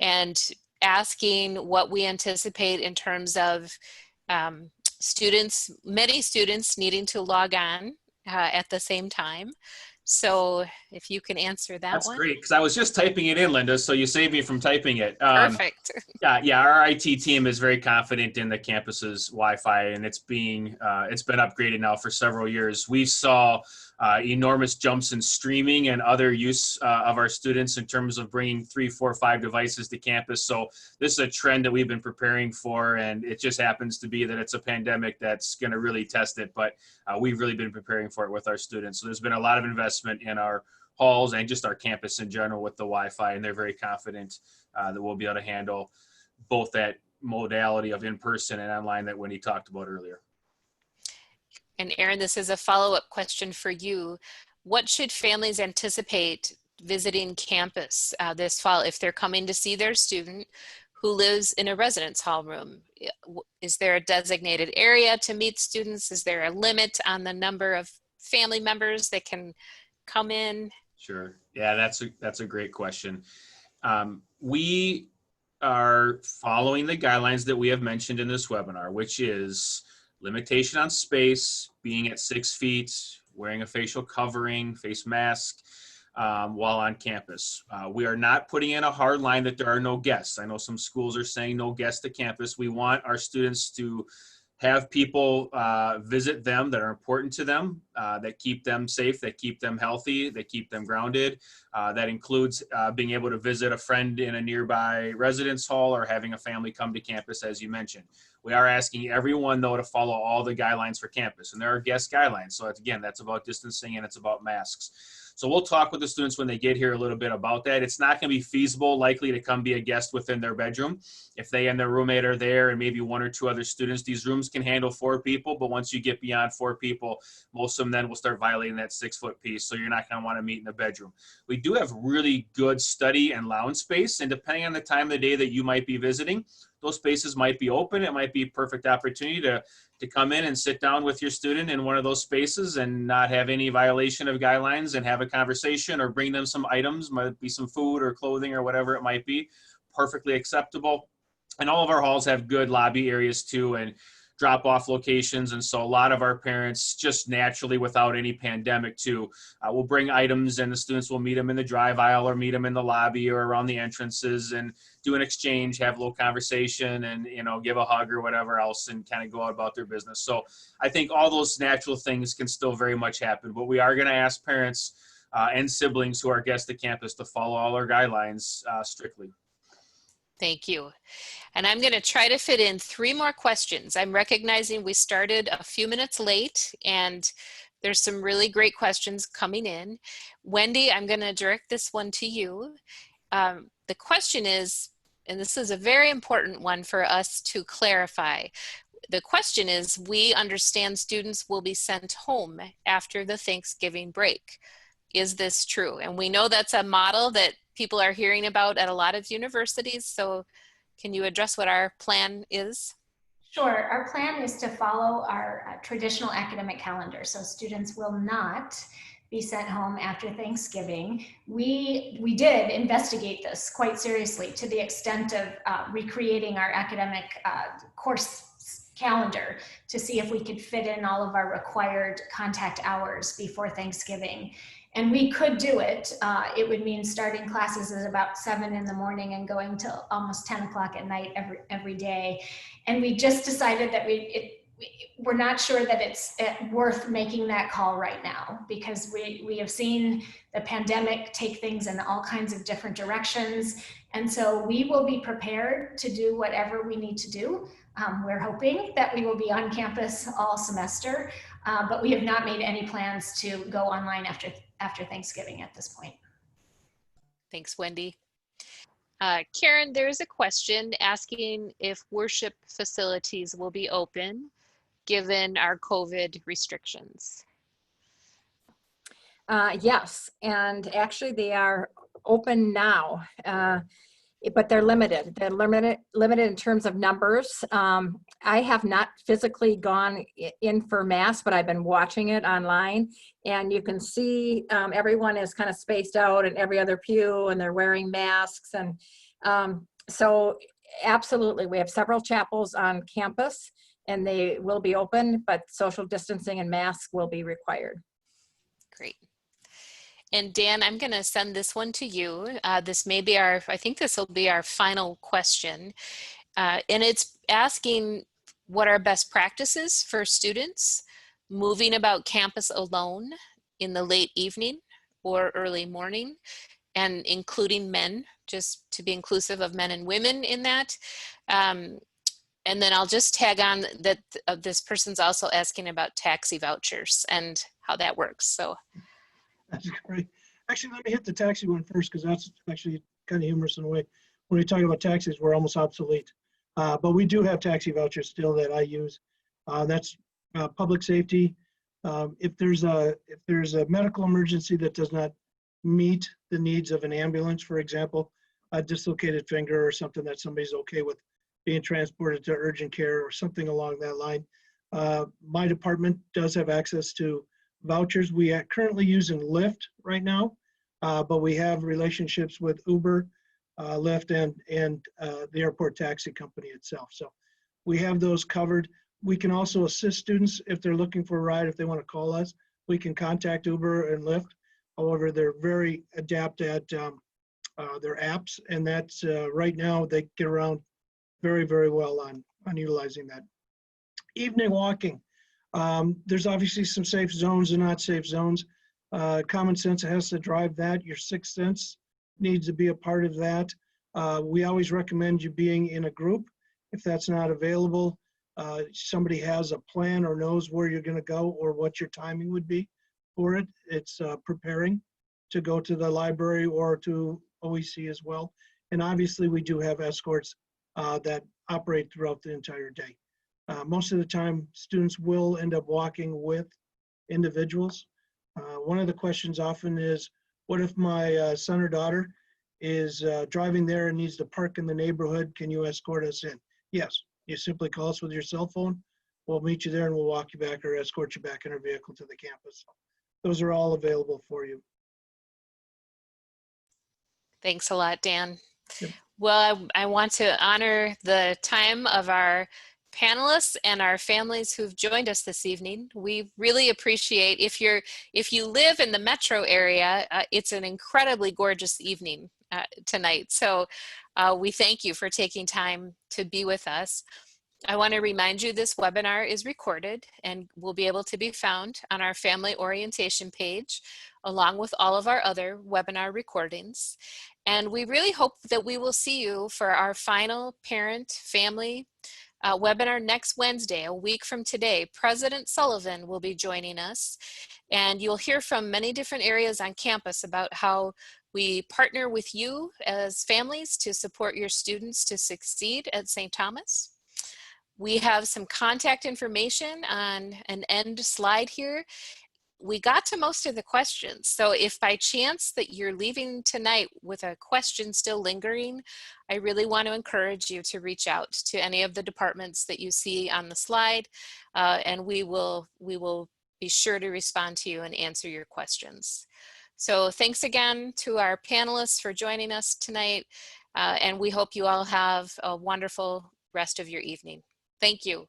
S1: and asking what we anticipate in terms of students, many students needing to log on at the same time. So if you can answer that
S6: That's
S1: one.
S6: great, because I was just typing it in, Linda, so you saved me from typing it.
S1: Perfect.
S6: Yeah, our IT team is very confident in the campus's Wi-Fi, and it's been upgraded now for several years. We saw enormous jumps in streaming and other use of our students in terms of bringing 3, 4, 5 devices to campus. So this is a trend that we've been preparing for, and it just happens to be that it's a pandemic that's going to really test it. But we've really been preparing for it with our students. So there's been a lot of investment in our halls and just our campus in general with the Wi-Fi, and they're very confident that we'll be able to handle both that modality of in-person and online that Wendy talked about earlier.
S1: And Erin, this is a follow-up question for you. What should families anticipate visiting campus this fall if they're coming to see their student who lives in a residence hall room? Is there a designated area to meet students? Is there a limit on the number of family members that can come in?
S6: Sure. Yeah, that's a great question. We are following the guidelines that we have mentioned in this webinar, which is limitation on space, being at 6 feet, wearing a facial covering, face mask while on campus. We are not putting in a hard line that there are no guests. I know some schools are saying no guests to campus. We want our students to have people visit them that are important to them, that keep them safe, that keep them healthy, that keep them grounded. That includes being able to visit a friend in a nearby residence hall or having a family come to campus, as you mentioned. We are asking everyone, though, to follow all the guidelines for campus, and there are guest guidelines. So again, that's about distancing and it's about masks. So we'll talk with the students when they get here a little bit about that. It's not going to be feasible, likely, to come be a guest within their bedroom. If they and their roommate are there and maybe 1 or 2 other students, these rooms can handle 4 people. But once you get beyond 4 people, most of them then will start violating that 6-foot piece. So you're not going to want to meet in the bedroom. We do have really good study and lounge space. And depending on the time of the day that you might be visiting, those spaces might be open. It might be a perfect opportunity to come in and sit down with your student in one of those spaces and not have any violation of guidelines and have a conversation or bring them some items, might be some food or clothing or whatever it might be. Perfectly acceptable. And all of our halls have good lobby areas too, and drop-off locations. And so a lot of our parents, just naturally without any pandemic too, will bring items, and the students will meet them in the drive aisle or meet them in the lobby or around the entrances and do an exchange, have a little conversation, and give a hug or whatever else, and kind of go about their business. So I think all those natural things can still very much happen, but we are going to ask parents and siblings who are guests at campus to follow all our guidelines strictly.
S1: Thank you. And I'm going to try to fit in 3 more questions. I'm recognizing we started a few minutes late and there's some really great questions coming in. Wendy, I'm going to direct this one to you. The question is, and this is a very important one for us to clarify. The question is, we understand students will be sent home after the Thanksgiving break. Is this true? And we know that's a model that people are hearing about at a lot of universities. So can you address what our plan is?
S5: Sure. Our plan is to follow our traditional academic calendar. So students will not be sent home after Thanksgiving. We did investigate this quite seriously to the extent of recreating our academic course calendar to see if we could fit in all of our required contact hours before Thanksgiving. And we could do it. It would mean starting classes at about 7 in the morning and going till almost 10 o'clock at night every day. And we just decided that we're not sure that it's worth making that call right now, because we have seen the pandemic take things in all kinds of different directions. And so we will be prepared to do whatever we need to do. We're hoping that we will be on campus all semester, but we have not made any plans to go online after Thanksgiving at this point.
S1: Thanks, Wendy. Karen, there's a question asking if worship facilities will be open given our COVID restrictions.
S4: Yes, and actually they are open now, but they're limited. They're limited in terms of numbers. I have not physically gone in for mass, but I've been watching it online, and you can see everyone is kind of spaced out in every other pew, and they're wearing masks. And so absolutely, we have several chapels on campus, and they will be open, but social distancing and masks will be required.
S1: Great. And Dan, I'm going to send this one to you. This may be I think this will be our final question. And it's asking what are best practices for students moving about campus alone in the late evening or early morning, and including men, just to be inclusive of men and women in that. And then I'll just tag on that this person's also asking about taxi vouchers and how that works. So
S3: That's great. Actually, let me hit the taxi one first, because that's actually kind of humorous in a way. When we talk about taxis, we're almost obsolete. But we do have taxi vouchers still that I use. That's public safety. If there's a medical emergency that does not meet the needs of an ambulance, for example, a dislocated finger or something that somebody's okay with being transported to urgent care or something along that line, my department does have access to vouchers. We are currently using Lyft right now, but we have relationships with Uber, Lyft, and the airport taxi company itself. So we have those covered. We can also assist students if they're looking for a ride. If they want to call us, we can contact Uber and Lyft. However, they're very adept at their apps, and that's right now they get around very, very well on utilizing that. Evening walking. There's obviously some safe zones and not safe zones. Common sense has to drive that. Your sixth sense needs to be a part of that. We always recommend you being in a group. If that's not available, somebody has a plan or knows where you're going to go or what your timing would be for it. It's preparing to go to the library or to OEC as well. And obviously we do have escorts that operate throughout the entire day. Most of the time, students will end up walking with individuals. One of the questions often is, what if my son or daughter is driving there and needs to park in the neighborhood? Can you escort us in? Yes, you simply call us with your cell phone. We'll meet you there and we'll walk you back or escort you back in our vehicle to the campus. Those are all available for you.
S1: thanks a lot, Dan.
S3: Yep.
S1: Well, I want to honor the time of our panelists and our families who've joined us this evening. We really appreciate, if you live in the metro area, it's an incredibly gorgeous evening tonight. So we thank you for taking time to be with us. I want to remind you this webinar is recorded and will be able to be found on our family orientation page, along with all of our other webinar recordings. And we really hope that we will see you for our final parent family webinar next Wednesday, a week from today. President Sullivan will be joining us, and you'll hear from many different areas on campus about how We partner with you as families to support your students to succeed at St. Thomas. We have some contact information on an end slide here. We got to most of the questions. So if by chance that you're leaving tonight with a question still lingering, I really want to encourage you to reach out to any of the departments that you see on the slide, and we will be sure to respond to you and answer your questions. So thanks again to our panelists for joining us tonight, and we hope you all have a wonderful rest of your evening. Thank you.